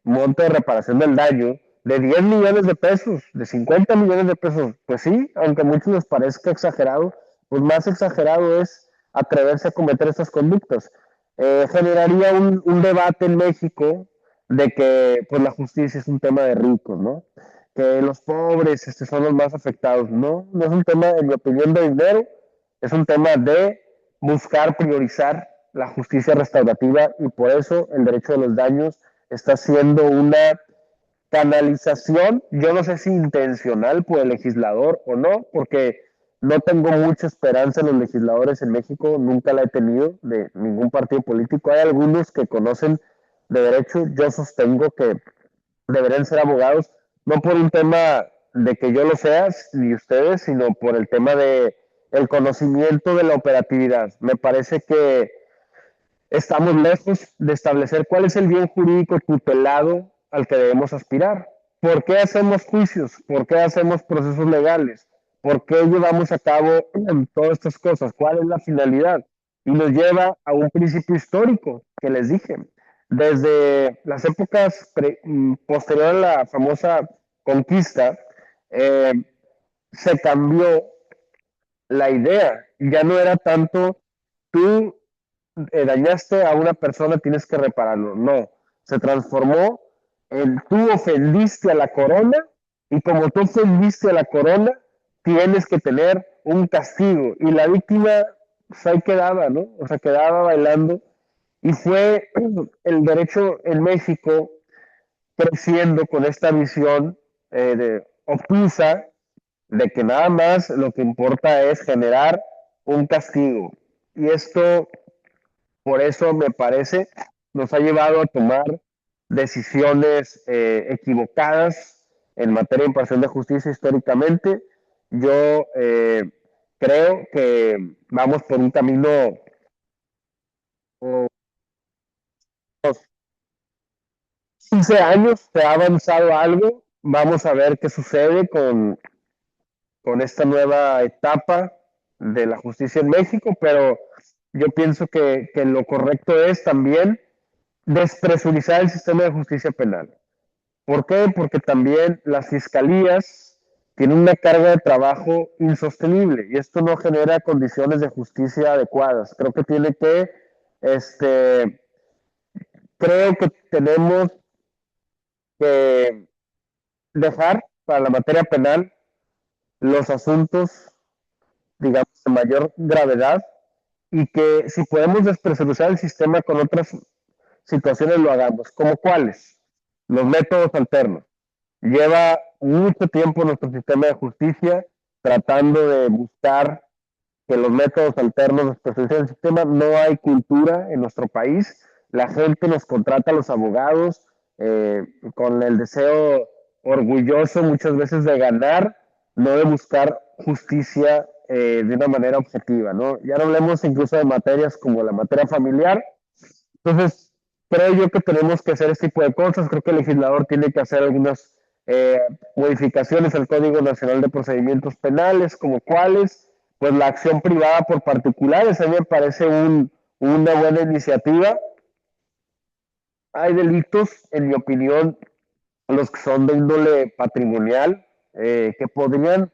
monto de reparación del daño de 10 millones de pesos, de 50 millones de pesos, pues sí, aunque a muchos les parezca exagerado, pues más exagerado es atreverse a cometer estas conductas. Generaría un debate en México de que pues la justicia es un tema de ricos, ¿no? Que los pobres son los más afectados. No, no es un tema, en mi opinión, de dinero, es un tema de buscar priorizar la justicia restaurativa, y por eso el derecho de los daños está siendo una canalización, yo no sé si intencional por el legislador o no, porque no tengo mucha esperanza en los legisladores en México, nunca la he tenido de ningún partido político. Hay algunos que conocen de derecho, yo sostengo que deberían ser abogados, no por un tema de que yo lo sea, ni ustedes, sino por el tema de el conocimiento de la operatividad. Me parece que estamos lejos de establecer cuál es el bien jurídico tutelado al que debemos aspirar. ¿Por qué hacemos juicios? ¿Por qué hacemos procesos legales? ¿Por qué llevamos a cabo todas estas cosas? ¿Cuál es la finalidad? Y nos lleva a un principio histórico que les dije. Desde las épocas posteriores a la famosa conquista, eh, se cambió la idea. Ya no era tanto tú dañaste a una persona, tienes que repararlo. No, se transformó en tú ofendiste a la corona y como tú ofendiste a la corona, tienes que tener un castigo. Y la víctima pues, ahí quedaba, ¿no? O sea, quedaba bailando. Y fue el derecho en México creciendo con esta visión obtusa de que nada más lo que importa es generar un castigo. Y esto, por eso me parece, nos ha llevado a tomar decisiones equivocadas en materia de impartición de justicia históricamente. Yo creo que vamos por un camino, oh, 15 años, se ha avanzado algo. Vamos a ver qué sucede con esta nueva etapa de la justicia en México, pero yo pienso que lo correcto es también despresurizar el sistema de justicia penal. ¿Por qué? Porque también las fiscalías tienen una carga de trabajo insostenible y esto no genera condiciones de justicia adecuadas. Creo que tiene que, este, creo que tenemos que dejar para la materia penal los asuntos, digamos, de mayor gravedad y que si podemos despresurizar el sistema con otras situaciones lo hagamos. ¿Como cuáles? Los métodos alternos. Lleva mucho tiempo nuestro sistema de justicia tratando de buscar que los métodos alternos despresuricen el sistema. No hay cultura en nuestro país. La gente nos contrata a los abogados con el deseo orgulloso muchas veces de ganar, no de buscar justicia de una manera objetiva, ¿no? Ya no hablemos incluso de materias como la materia familiar. Entonces, creo yo que tenemos que hacer este tipo de cosas. Creo que el legislador tiene que hacer algunas modificaciones al Código Nacional de Procedimientos Penales, como cuáles, pues la acción privada por particulares, a mí me parece una buena iniciativa. Hay delitos, en mi opinión, los que son de índole patrimonial, que podrían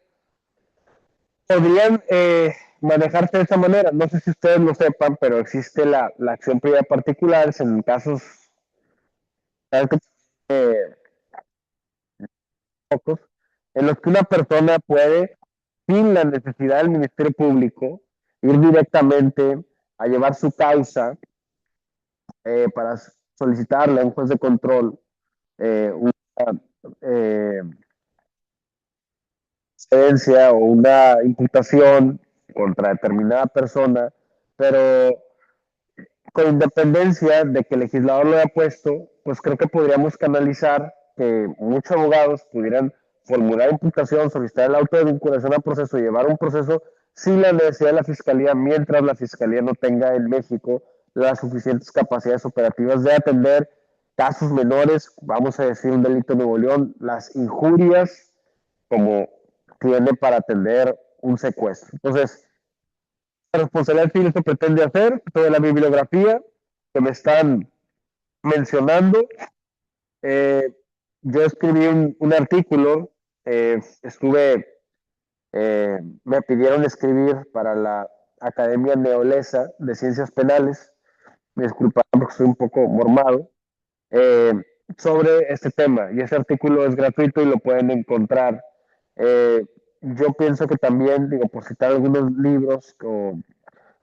manejarse de esa manera. No sé si ustedes lo sepan, pero existe la acción privada particular en casos eh, pocos, en los que una persona puede, sin la necesidad del Ministerio Público, ir directamente a llevar su causa para solicitarle a un juez de control una eh, sentencia o una imputación contra determinada persona, pero con independencia de que el legislador lo haya puesto, pues creo que podríamos canalizar que muchos abogados pudieran formular imputación, solicitar el auto de vinculación al proceso, llevar un proceso sin la necesidad de la fiscalía, mientras la fiscalía no tenga en México las suficientes capacidades operativas de atender casos menores, vamos a decir un delito en Nuevo León, las injurias como tiene para atender un secuestro. Entonces, la responsabilidad civil se pretende hacer, toda la bibliografía que me están mencionando. Eh, yo escribí un artículo, me pidieron escribir para la Academia Neolesa de Ciencias Penales, me disculpan porque estoy un poco mormado, eh, sobre este tema. Y ese artículo es gratuito y lo pueden encontrar. Yo pienso que también, digo, por citar algunos libros o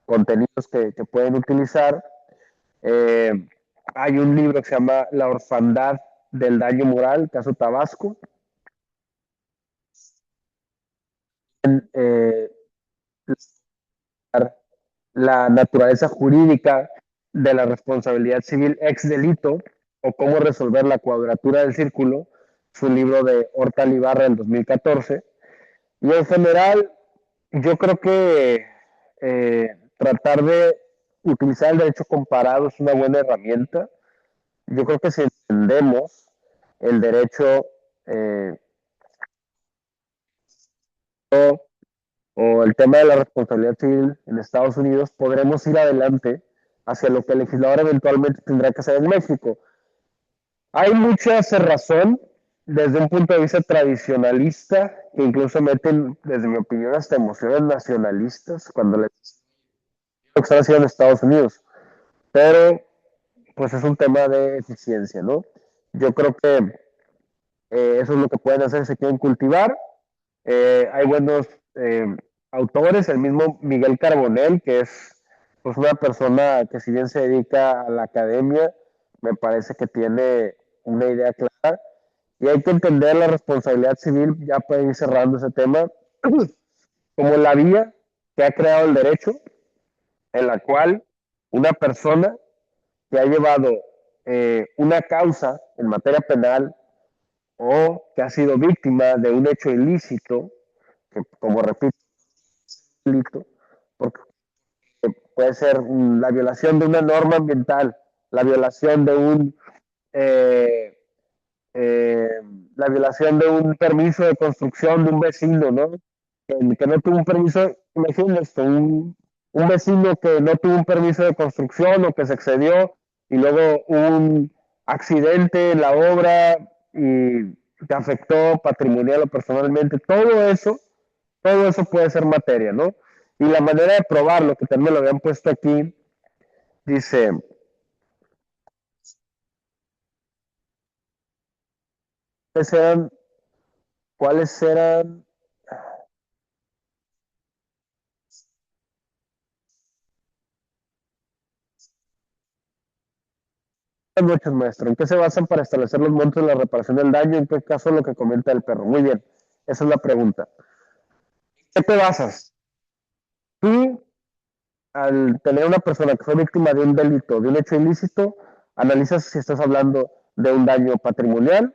contenidos que pueden utilizar, eh, hay un libro que se llama La orfandad del daño moral, caso Tabasco. Eh, la naturaleza jurídica de la responsabilidad civil ex delito o cómo resolver la cuadratura del círculo, es un libro de Horta Libarra del 2014. Y en general, yo creo que tratar de utilizar el derecho comparado es una buena herramienta. Yo creo que si entendemos el derecho eh, o el tema de la responsabilidad civil en Estados Unidos, podremos ir adelante hacia lo que el legislador eventualmente tendrá que hacer en México. Hay mucha cerrazón desde un punto de vista tradicionalista, que incluso meten, desde mi opinión, hasta emociones nacionalistas, cuando les lo que están haciendo en Estados Unidos. Pero, pues es un tema de eficiencia, ¿no? Yo creo que eso es lo que pueden hacer si quieren cultivar. Hay buenos eh, autores, el mismo Miguel Carbonell, que es pues una persona que si bien se dedica a la academia, me parece que tiene una idea clara y hay que entender la responsabilidad civil, ya para ir cerrando ese tema, como la vía que ha creado el derecho, en la cual una persona que ha llevado una causa en materia penal o que ha sido víctima de un hecho ilícito, que como repito, delito, porque puede ser la violación de una norma ambiental, la violación de eh, eh, la violación de un permiso de construcción de un vecino, ¿no? Que no tuvo un permiso, imagínense, un vecino que no tuvo un permiso de construcción o que se excedió y luego un accidente en la obra y te afectó patrimonial o personalmente, todo eso puede ser materia, ¿no? Y la manera de probarlo, que también lo habían puesto aquí, dice, ¿cuáles eran, cuáles eran Buenas noches, maestro? ¿En qué se basan para establecer los montos de la reparación del daño? ¿En qué caso lo que comenta el perro? Muy bien, esa es la pregunta. ¿Qué te basas? Tú, al tener una persona que fue víctima de un delito, de un hecho ilícito, analizas si estás hablando de un daño patrimonial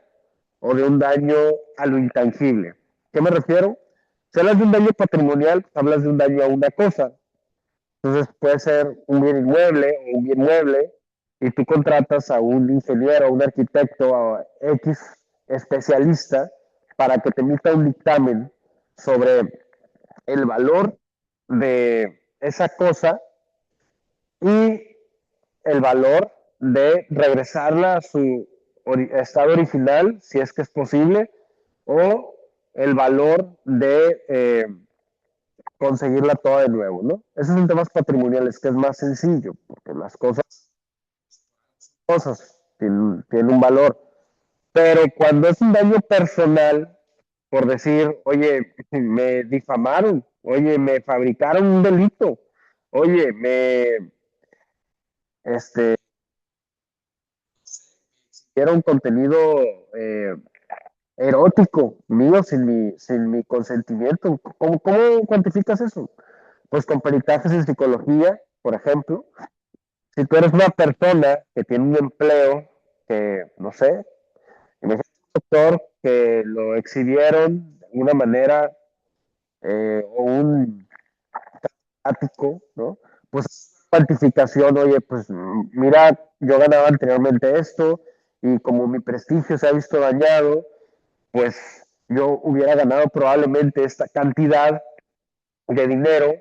o de un daño a lo intangible. ¿Qué me refiero? Si hablas de un daño patrimonial, hablas de un daño a una cosa. Entonces puede ser un bien inmueble o un bien mueble y tú contratas a un ingeniero, a un arquitecto, a X especialista para que te emita un dictamen sobre el valor de esa cosa y el valor de regresarla a su estado original, si es que es posible, o el valor de conseguirla toda de nuevo, ¿no? Esos son temas patrimoniales que es más sencillo, porque las cosas tienen un valor. Pero cuando es un daño personal, por decir, oye, me difamaron, oye, me fabricaron un delito, oye, este, era un contenido eh, erótico mío sin mi consentimiento. ¿Cómo cuantificas eso? Pues con peritajes en psicología, por ejemplo. Si tú eres una persona que tiene un empleo que, no sé, imagínate un doctor que lo exhibieron de alguna manera o un ático, ¿no? Pues cuantificación, oye, pues mira, yo ganaba anteriormente esto y como mi prestigio se ha visto dañado, pues yo hubiera ganado probablemente esta cantidad de dinero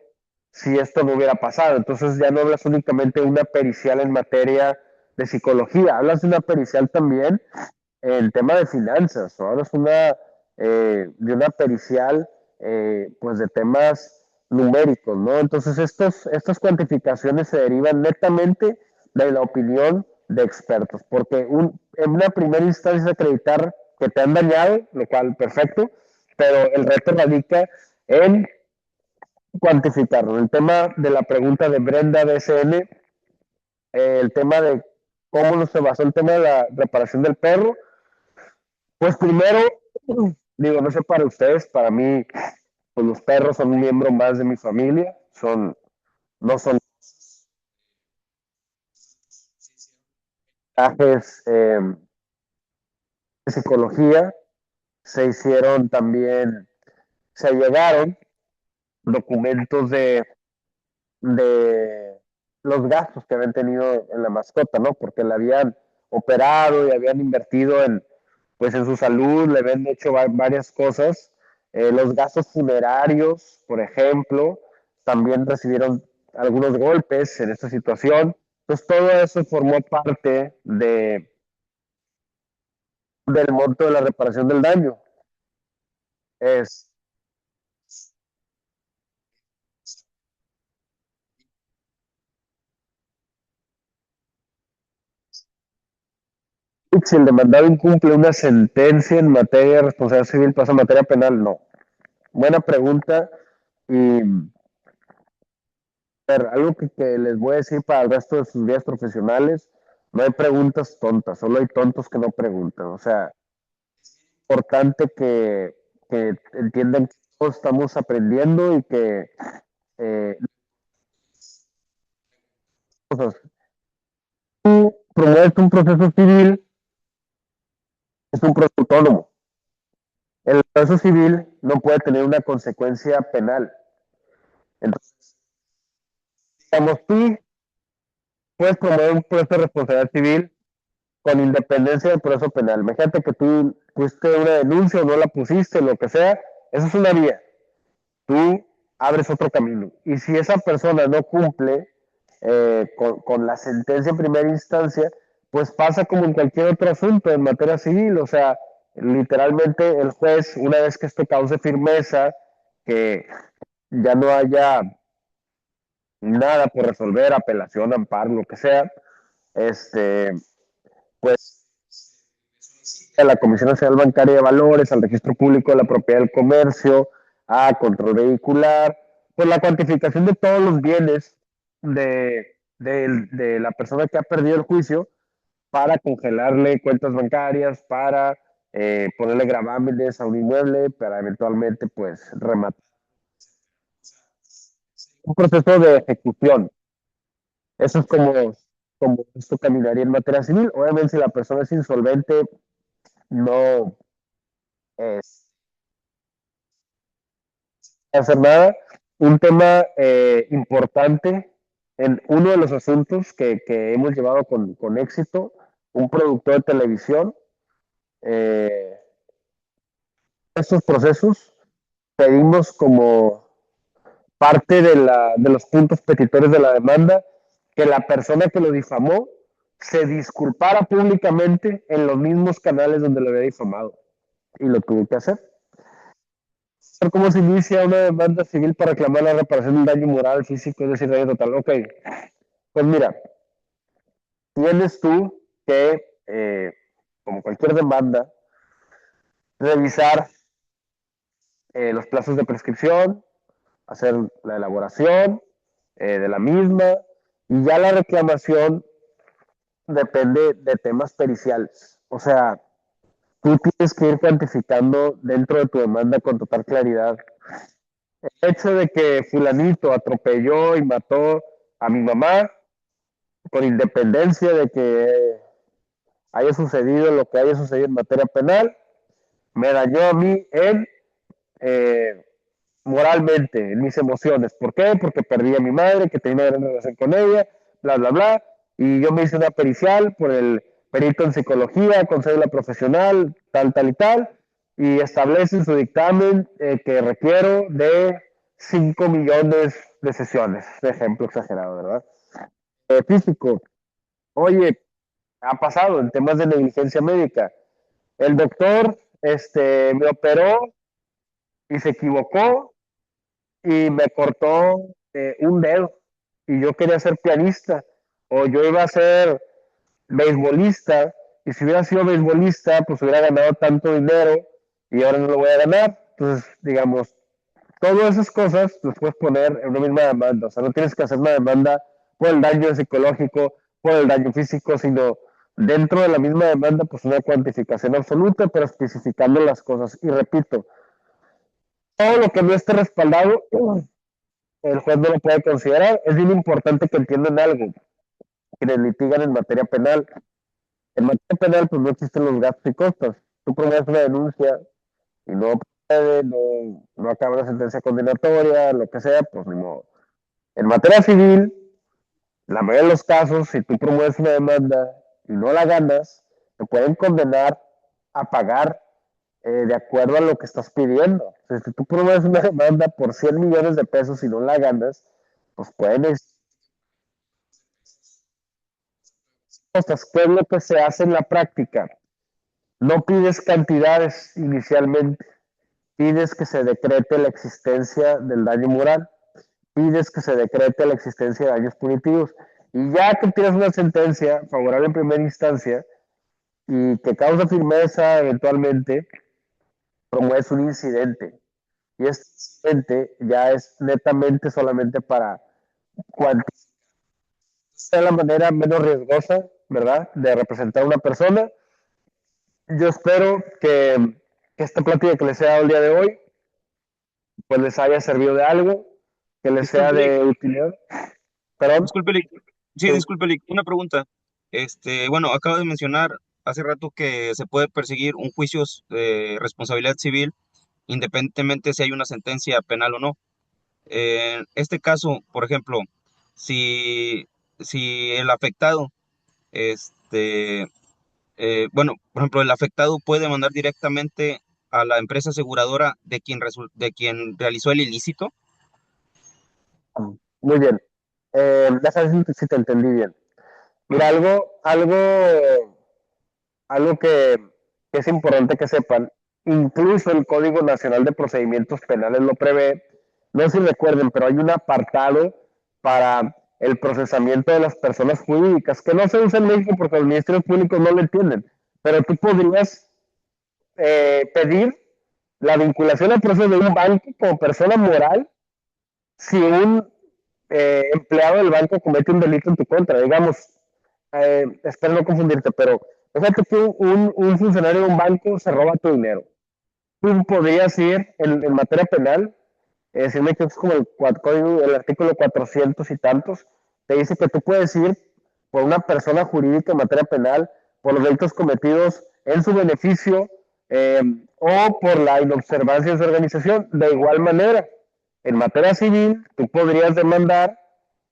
si esto no hubiera pasado. Entonces ya no hablas únicamente de una pericial en materia de psicología, hablas de una pericial también en tema de finanzas, ¿no? Hablas de una pericial pues de temas numéricos, ¿no? Entonces estas cuantificaciones se derivan netamente de la opinión de expertos, porque en una primera instancia es acreditar que te han dañado, lo cual perfecto, pero el reto radica en cuantificarlo. El tema de la pregunta de Brenda DSN, el tema de cómo no se basó el tema de la reparación del perro, pues primero, digo, no sé para ustedes, para mí, pues los perros son un miembro más de mi familia, no son trajes de psicología, se hicieron también, se allegaron documentos de los gastos que habían tenido en la mascota, ¿no? Porque la habían operado y habían invertido pues en su salud, le habían hecho varias cosas. Los gastos funerarios, por ejemplo, también recibieron algunos golpes en esta situación. Entonces todo eso formó parte del monto de la reparación del daño. Es, si el demandado incumple una sentencia en materia de responsabilidad civil, pasa a materia penal, no. Buena pregunta. Y ver, algo que les voy a decir para el resto de sus días profesionales, no hay preguntas tontas, solo hay tontos que no preguntan. O sea, es importante que entiendan que todos estamos aprendiendo y que eh, cosas. Tú promueves un proceso civil, es un proceso autónomo. El proceso civil no puede tener una consecuencia penal. Entonces, digamos, tú puedes promover un proceso de responsabilidad civil con independencia del proceso penal. Imagínate que tú pusiste una denuncia o no la pusiste, lo que sea, eso es una vía. Tú abres otro camino. Y si esa persona no cumple con la sentencia en primera instancia, pues pasa como en cualquier otro asunto en materia civil. O sea, literalmente el juez, una vez que esto cause firmeza, que ya no haya nada por resolver, apelación, amparo, lo que sea, este, pues a la Comisión Nacional Bancaria de Valores, al Registro Público de la Propiedad del Comercio, a control vehicular, pues la cuantificación de todos los bienes de la persona que ha perdido el juicio para congelarle cuentas bancarias, para ponerle gravámenes a un inmueble, para eventualmente pues rematar un proceso de ejecución. Eso es como esto caminaría en materia civil. Obviamente si la persona es insolvente, no es hacer nada. Un tema importante en uno de los asuntos que hemos llevado con éxito, un productor de televisión, eh, estos procesos pedimos como parte de los puntos petitorios de la demanda que la persona que lo difamó se disculpara públicamente en los mismos canales donde lo había difamado. Y lo tuvo que hacer. ¿Cómo se inicia una demanda civil para reclamar la reparación del daño moral, físico, es decir, daño total? Ok, pues mira, tienes tú que, como cualquier demanda, revisar los plazos de prescripción, hacer la elaboración de la misma, y ya la reclamación depende de temas periciales. O sea, tú tienes que ir cuantificando dentro de tu demanda con total claridad el hecho de que fulanito atropelló y mató a mi mamá, con independencia de que haya sucedido lo que haya sucedido en materia penal, me dañó a mí eh, moralmente, en mis emociones. ¿Por qué? Porque perdí a mi madre, que tenía una gran relación con ella, bla, bla, bla. Y yo me hice una pericial por el perito en psicología, con cédula profesional, tal, tal y tal, y establece en su dictamen que requiero de 5 millones de sesiones, de ejemplo exagerado, ¿verdad? Físico, oye, ha pasado en temas de negligencia médica. El doctor me operó y se equivocó y me cortó un dedo y yo quería ser pianista o yo iba a ser beisbolista y si hubiera sido beisbolista pues hubiera ganado tanto dinero y ahora no lo voy a ganar. Entonces, digamos, todas esas cosas las puedes poner en una misma demanda. O sea, no tienes que hacer una demanda por el daño psicológico, por el daño físico, sino dentro de la misma demanda, pues una cuantificación absoluta, pero especificando las cosas. Y repito, todo lo que no esté respaldado, el juez no lo puede considerar. Es bien importante que entiendan algo, quienes litigan en materia penal. En materia penal, pues no existen los gastos y costos. Tú promueves una denuncia y no puede, no acaba la sentencia condenatoria, lo que sea, pues ni modo. En materia civil, la mayoría de los casos, si tú promueves una demanda y no la ganas, te pueden condenar a pagar de acuerdo a lo que estás pidiendo. O sea, si tú promueves una demanda por 100 millones de pesos y no la ganas, pues pueden cosas. ¿Qué es lo que se hace en la práctica? No pides cantidades inicialmente, pides que se decrete la existencia del daño moral, pides que se decrete la existencia de daños punitivos. Y ya que tienes una sentencia favorable en primera instancia y que causa firmeza eventualmente, promueves un incidente. Y este incidente ya es netamente solamente para cuantificar la manera menos riesgosa, ¿verdad?, de representar a una persona. Yo espero que esta plática que les he dado el día de hoy, pues les haya servido de algo, que les sea Disculpe, Lick, de utilidad. Perdón. disculpe, Lick. Sí, Sí. disculpe, Lick, una pregunta. Bueno, acabo de mencionar hace rato que se puede perseguir un juicio de responsabilidad civil independientemente si hay una sentencia penal o no. En este caso, por ejemplo, si, si el afectado, este, por ejemplo, el afectado puede mandar directamente a la empresa aseguradora de quien realizó el ilícito. Muy bien. Déjame ver si te entendí bien. Mira, algo que es importante que sepan, incluso el Código Nacional de Procedimientos Penales lo prevé. No sé si recuerden, pero hay un apartado para el procesamiento de las personas jurídicas, que no se usa en México porque los ministerios públicos no lo entienden, pero tú podrías pedir la vinculación al proceso de un banco como persona moral si un empleado del banco comete un delito en tu contra. Digamos, espero no confundirte, pero fíjate que un funcionario de un banco se roba tu dinero. Tú podrías ir en materia penal, si me equivoco, es como código, el artículo 400 y tantos, te dice que tú puedes ir por una persona jurídica en materia penal por los delitos cometidos en su beneficio eh, o por la inobservancia de su organización. De igual manera, en materia civil, tú podrías demandar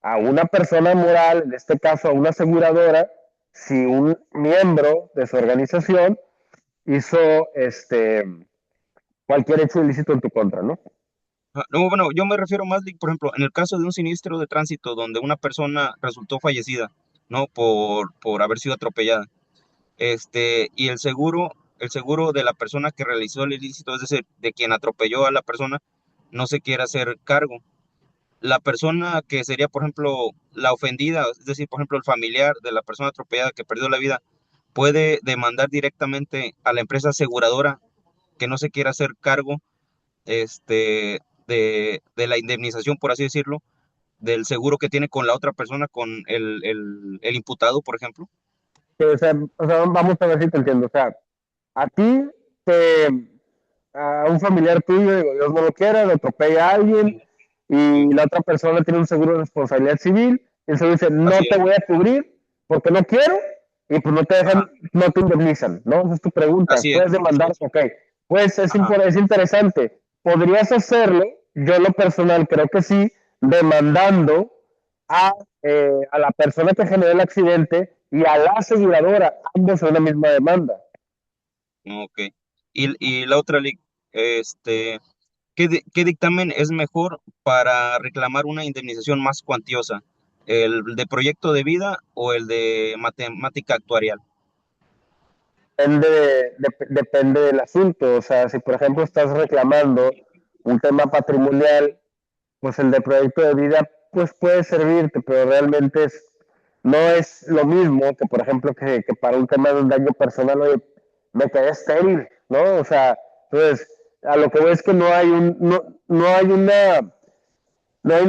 a una persona moral, en este caso a una aseguradora, si un miembro de su organización hizo cualquier hecho ilícito en tu contra, ¿no? No, bueno, yo me refiero más, por ejemplo, en el caso de un siniestro de tránsito donde una persona resultó fallecida, ¿no? Por haber sido atropellada. Y el seguro de la persona que realizó el ilícito, es decir, de quien atropelló a la persona, no se quiere hacer cargo. La persona que sería, por ejemplo, la ofendida, es decir, por ejemplo, el familiar de la persona atropellada que perdió la vida, puede demandar directamente a la empresa aseguradora que no se quiera hacer cargo de la indemnización, por así decirlo, del seguro que tiene con la otra persona, con el imputado, por ejemplo. O sea, vamos a ver si te entiendo. O sea, a ti, te, a un familiar tuyo, digo, Dios no lo quiera, lo atropella a alguien y la otra persona tiene un seguro de responsabilidad civil y el seguro dice, no Así te es. voy a cubrir porque no quiero y pues no te dejan, Ajá, no te indemnizan, ¿no? Esa es tu pregunta. así es, Puedes así demandar, es. ok. Pues Ajá. es interesante. Podrías hacerlo, yo en lo personal creo que sí, demandando a, a la persona que generó el accidente y a la aseguradora, ambos en una misma demanda. Ok. Y la otra, ¿qué dictamen es mejor para reclamar una indemnización más cuantiosa? ¿El de proyecto de vida o el de matemática actuarial? Depende del asunto. O sea, si por ejemplo estás reclamando un tema patrimonial, pues el de proyecto de vida, pues puede servirte, pero realmente no es lo mismo que, por ejemplo, que para un tema de un daño personal, oye, me quedé estéril, ¿no? O sea, entonces, a lo que veo es que no hay una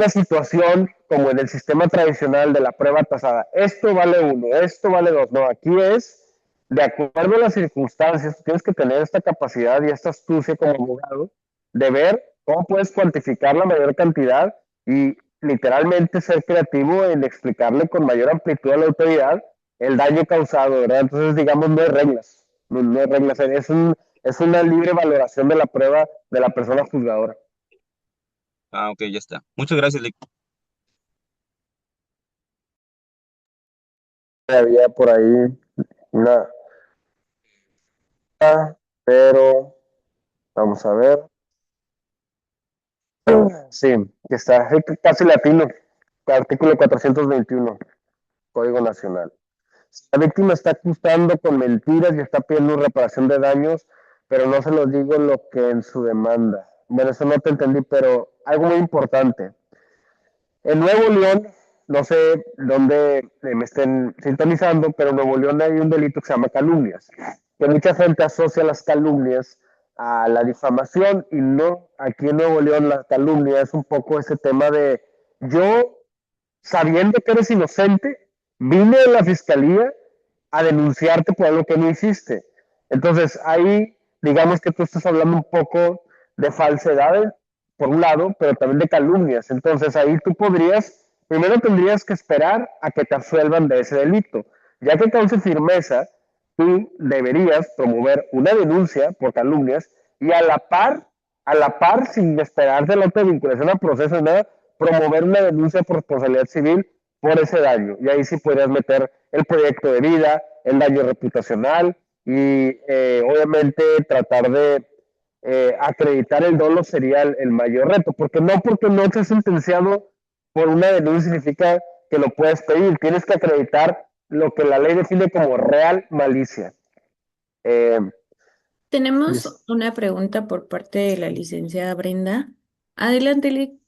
situación como en el sistema tradicional de la prueba tasada. Esto vale uno, esto vale dos. No, aquí es de acuerdo a las circunstancias. Tienes que tener esta capacidad y esta astucia como abogado de ver cómo puedes cuantificar la mayor cantidad y literalmente ser creativo en explicarle con mayor amplitud a la autoridad el daño causado, ¿verdad? Entonces, digamos, no hay reglas, no hay reglas, es una libre valoración de la prueba de la persona juzgadora. Ah, ok, ya está. Muchas gracias, Lick. Había por ahí una, pero vamos a ver. Sí, que está casi latino. Artículo 421, Código Nacional. La víctima está acusando con mentiras y está pidiendo reparación de daños, pero no se lo digo lo que en su demanda. Bueno, eso no te entendí, pero algo muy importante. En Nuevo León, no sé dónde me estén sintonizando, pero en Nuevo León hay un delito que se llama calumnias, que mucha gente asocia las calumnias a la difamación y no, aquí en Nuevo León la calumnia es un poco ese tema de yo, sabiendo que eres inocente, vine a la fiscalía a denunciarte por algo que no hiciste. Entonces, ahí, digamos que tú estás hablando un poco de falsedades, por un lado, pero también de calumnias. Entonces, ahí tú podrías, primero tendrías que esperar a que te absuelvan de ese delito. Ya que cause firmeza, tú deberías promover una denuncia por calumnias y a la par, sin esperar de la otra vinculación al proceso de nada, promover una denuncia por responsabilidad civil por ese daño. Y ahí sí podrías meter el proyecto de vida, el daño reputacional y obviamente tratar de acreditar el dolo sería el mayor reto, porque no te has sentenciado por una denuncia significa que lo puedes pedir, tienes que acreditar lo que la ley define como real malicia. Eh, Tenemos una pregunta por parte de la licenciada Brenda. Adelante, Lic.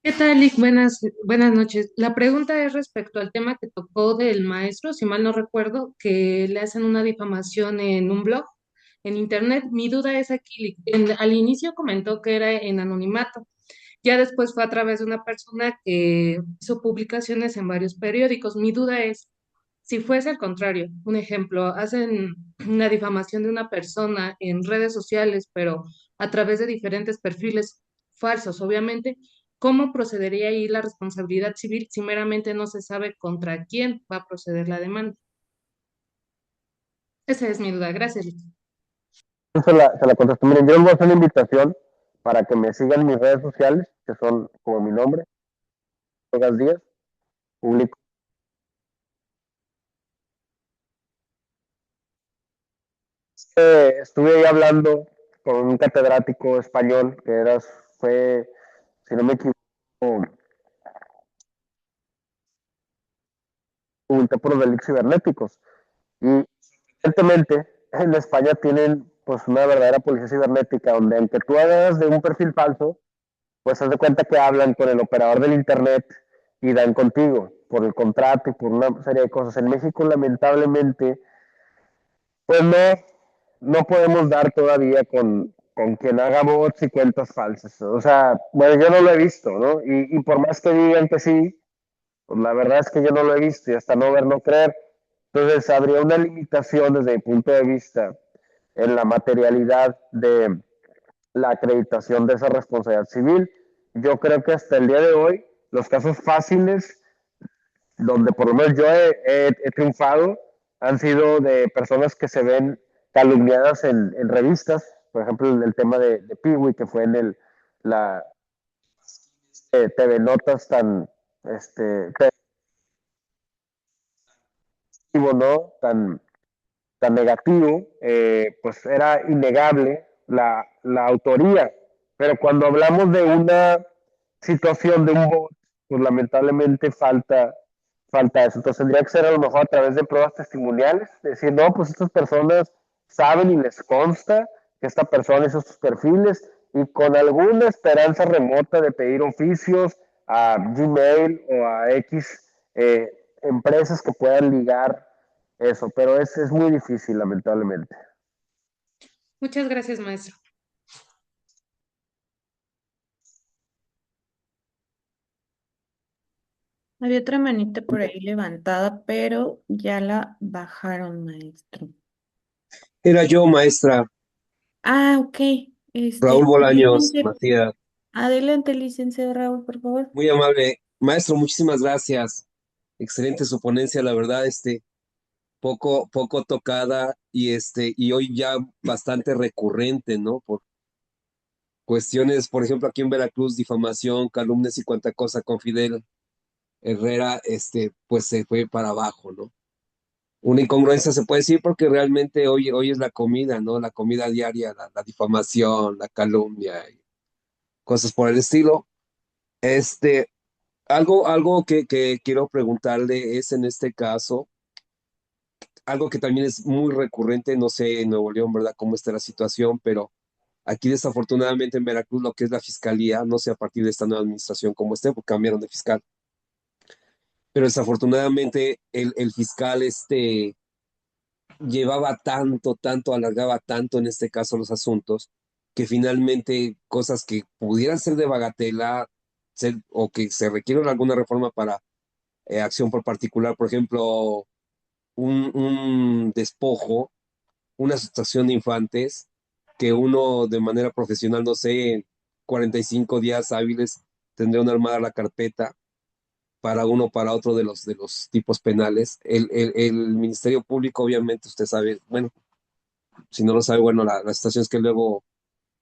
¿Qué tal, Lick? Buenas noches. La pregunta es respecto al tema que tocó del maestro, si mal no recuerdo, que le hacen una difamación en un blog, en internet. Mi duda es aquí, Lick. Al inicio comentó que era en anonimato. Ya después fue a través de una persona que hizo publicaciones en varios periódicos. Mi duda es, si fuese al contrario, un ejemplo, hacen una difamación de una persona en redes sociales, pero a través de diferentes perfiles falsos, obviamente, ¿cómo procedería ahí la responsabilidad civil si meramente no se sabe contra quién va a proceder la demanda? Esa es mi duda. Gracias, Liz. se la contesto. Miren, yo les voy a hacer una invitación para que me sigan en mis redes sociales, que son como mi nombre, Vargas Díaz, publico. Estuve ahí hablando con un catedrático español que fue, si no me equivoco, pregunté por los delitos cibernéticos. Y evidentemente en España tienen pues una verdadera policía cibernética donde aunque tú hagas de un perfil falso, pues haz de cuenta que hablan con el operador del internet y dan contigo por el contrato y por una serie de cosas. En México lamentablemente pues no podemos dar todavía con quien haga bots y cuentas falsas. O sea, bueno, yo no lo he visto, ¿no? Y por más que digan que sí, pues la verdad es que yo no lo he visto y hasta no ver, no creer. Entonces, habría una limitación desde mi punto de vista en la materialidad de la acreditación de esa responsabilidad civil. Yo creo que hasta el día de hoy, los casos fáciles, donde por lo menos yo he triunfado, han sido de personas que se ven calumniadas en revistas, por ejemplo, el tema de Piwi, que fue en la TV Notas tan, ¿no? Tan negativo, pues era innegable la autoría. Pero cuando hablamos de una situación de un bot, pues lamentablemente falta eso. Entonces tendría que ser a lo mejor a través de pruebas testimoniales, decir, no, pues estas personas saben y les consta que esta persona hizo sus perfiles y con alguna esperanza remota de pedir oficios a Gmail o a X empresas que puedan ligar eso, pero es muy difícil, lamentablemente. Muchas gracias, maestro. Había otra manita por ahí levantada, pero ya la bajaron, maestro. Era yo, maestra. Ah, ok. Raúl Bolaños Adelante, Macías. adelante, licenciado Raúl, por favor. Muy amable. Maestro, muchísimas gracias. Excelente su ponencia, la verdad, poco tocada y hoy ya bastante recurrente, ¿no? Por cuestiones, por ejemplo, aquí en Veracruz, difamación, calumnias y cuanta cosa con Fidel Herrera, pues se fue para abajo, ¿no? Una incongruencia se puede decir porque realmente hoy es la comida, ¿no? La comida diaria, la difamación, la calumnia y cosas por el estilo. Este, Algo que quiero preguntarle es en este caso, algo que también es muy recurrente, no sé en Nuevo León, ¿verdad? Cómo está la situación, pero aquí desafortunadamente en Veracruz lo que es la fiscalía, no sé a partir de esta nueva administración cómo esté, porque cambiaron de fiscal, pero desafortunadamente el fiscal llevaba tanto, alargaba tanto en este caso los asuntos, que finalmente cosas que pudieran ser de bagatela o que se requiere alguna reforma para acción por particular, por ejemplo, un despojo, una sustracción de infantes, que uno de manera profesional, no sé, en 45 días hábiles tendría una armada la carpeta para uno, para otro de los tipos penales. El Ministerio Público, obviamente, usted sabe, bueno, si no lo sabe, bueno, la situación es que luego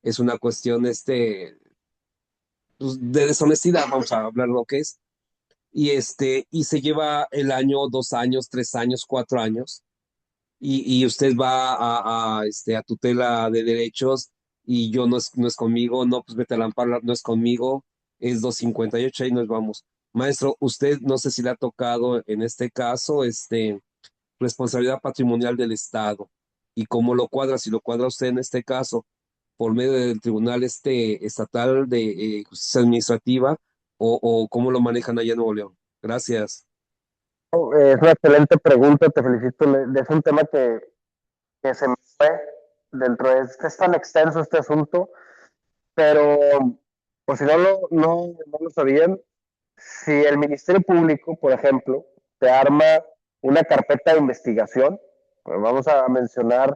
es una cuestión pues, de deshonestidad, vamos a hablar lo que es, y se lleva el año, 2 años, 3 años, 4 años, y usted va a tutela de derechos, y yo no es conmigo, no, pues vete al amparo, no es conmigo, es 258 ahí nos vamos. Maestro, usted no sé si le ha tocado en este caso, responsabilidad patrimonial del Estado, y cómo lo cuadra, si lo cuadra usted en este caso por medio del Tribunal Estatal de Justicia Administrativa, o cómo lo manejan allá en Nuevo León. Gracias. Es una excelente pregunta, te felicito. Es un tema que se me fue dentro de es tan extenso este asunto, pero por si no lo sabían, si el Ministerio Público, por ejemplo, te arma una carpeta de investigación, pues vamos a mencionar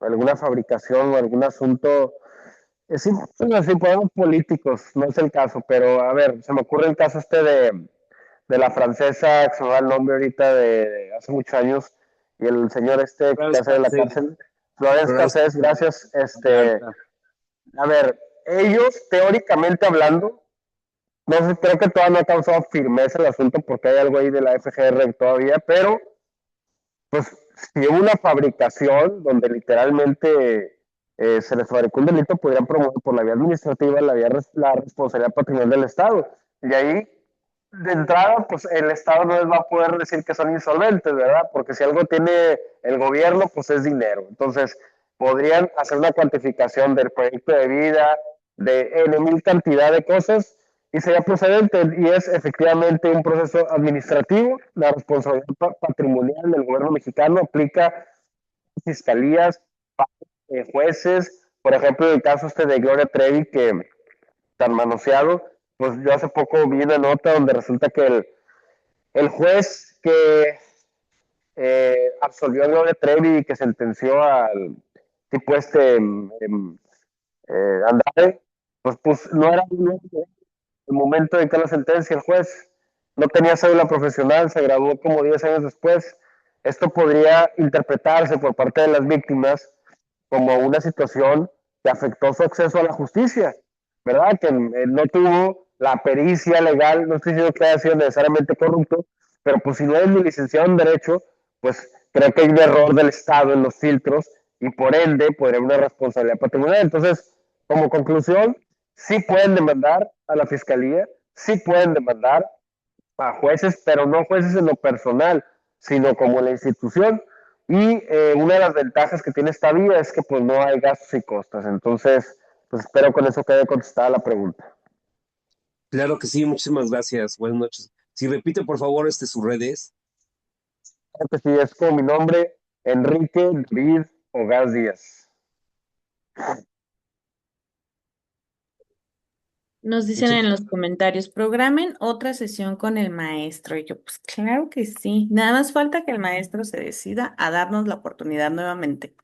alguna fabricación o algún asunto, así podemos políticos, no es el caso, pero a ver, se me ocurre el caso de la francesa, que se me va el nombre ahorita, de hace muchos años, y el señor que Florence hace de la Cassel, cárcel, Florence Florence Cassés, gracias, Peralta. a ver, ellos teóricamente hablando, no sé, creo que todavía no ha causado firmeza el asunto porque hay algo ahí de la FGR todavía, pero pues si hubo una fabricación donde literalmente se les fabricó un delito, podrían promover por la vía administrativa la responsabilidad patrimonial del Estado. Y ahí, de entrada, pues el Estado no les va a poder decir que son insolventes, ¿verdad? Porque si algo tiene el gobierno, pues es dinero. Entonces, podrían hacer una cuantificación del proyecto de vida, de N mil cantidad de cosas, y sería procedente, y es efectivamente un proceso administrativo. La responsabilidad patrimonial del gobierno mexicano aplica a fiscalías, jueces, por ejemplo, el caso de Gloria Trevi, que tan manoseado, pues yo hace poco vi una nota donde resulta que el juez que absolvió a Gloria Trevi y que sentenció al tipo Andrade, pues no era el momento de que la sentencia, el juez no tenía cédula profesional, se graduó como 10 años después. Esto podría interpretarse por parte de las víctimas como una situación que afectó su acceso a la justicia, ¿verdad? Que no tuvo la pericia legal, no estoy diciendo que haya sido necesariamente corrupto, pero pues si no es ni licenciado en Derecho, pues creo que hay un error del Estado en los filtros y por ende podría haber una responsabilidad patrimonial. Entonces, como conclusión, sí pueden demandar a la fiscalía, sí pueden demandar a jueces, pero no jueces en lo personal, sino como la institución. Y una de las ventajas que tiene esta vía es que pues no hay gastos y costas. Entonces, pues espero con eso quede contestada la pregunta. Claro que sí, muchísimas gracias. Buenas noches. Si repite, por favor, sus redes. Creo que sí, es como mi nombre, Enrique David Hogar Díaz. Nos dicen Muchas, en los comentarios, programen otra sesión con el maestro. Y yo, pues claro que sí. Nada más falta que el maestro se decida a darnos la oportunidad nuevamente.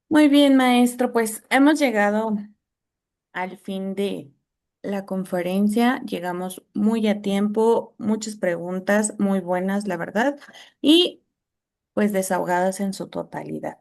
Muy bien, maestro, pues hemos llegado al fin de la conferencia. Llegamos muy a tiempo, muchas preguntas muy buenas, la verdad, y pues desahogadas en su totalidad.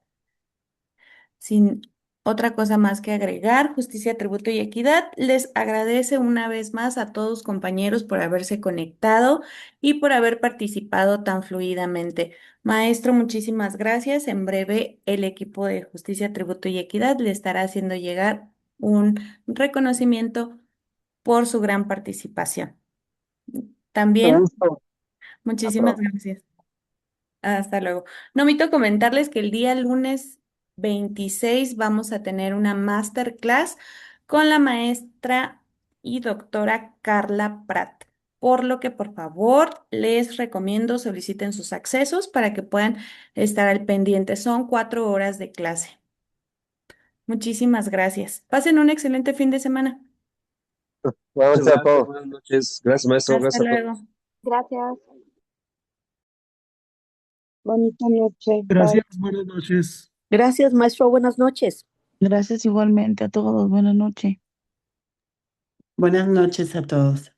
Sin otra cosa más que agregar, justicia, tributo y equidad, les agradece una vez más a todos compañeros por haberse conectado y por haber participado tan fluidamente. Maestro, muchísimas gracias. En breve, el equipo de justicia, tributo y equidad le estará haciendo llegar un reconocimiento por su gran participación. Mucho También, gusto. muchísimas Hasta gracias. Hasta luego. No omito comentarles que el día lunes 26 vamos a tener una masterclass con la maestra y doctora Carla Prat, por lo que por favor les recomiendo soliciten sus accesos para que puedan estar al pendiente. Son 4 horas de clase. Muchísimas gracias. Pasen un excelente fin de semana. Buenas Muchas noches a gracias, todos. buenas noches. Gracias, maestro. Hasta Gracias a luego. todos. Gracias. Bonita noche. Bye. Gracias, buenas noches. Gracias, maestro. Buenas noches. Gracias igualmente a todos. Buenas noches. Buenas noches a todos.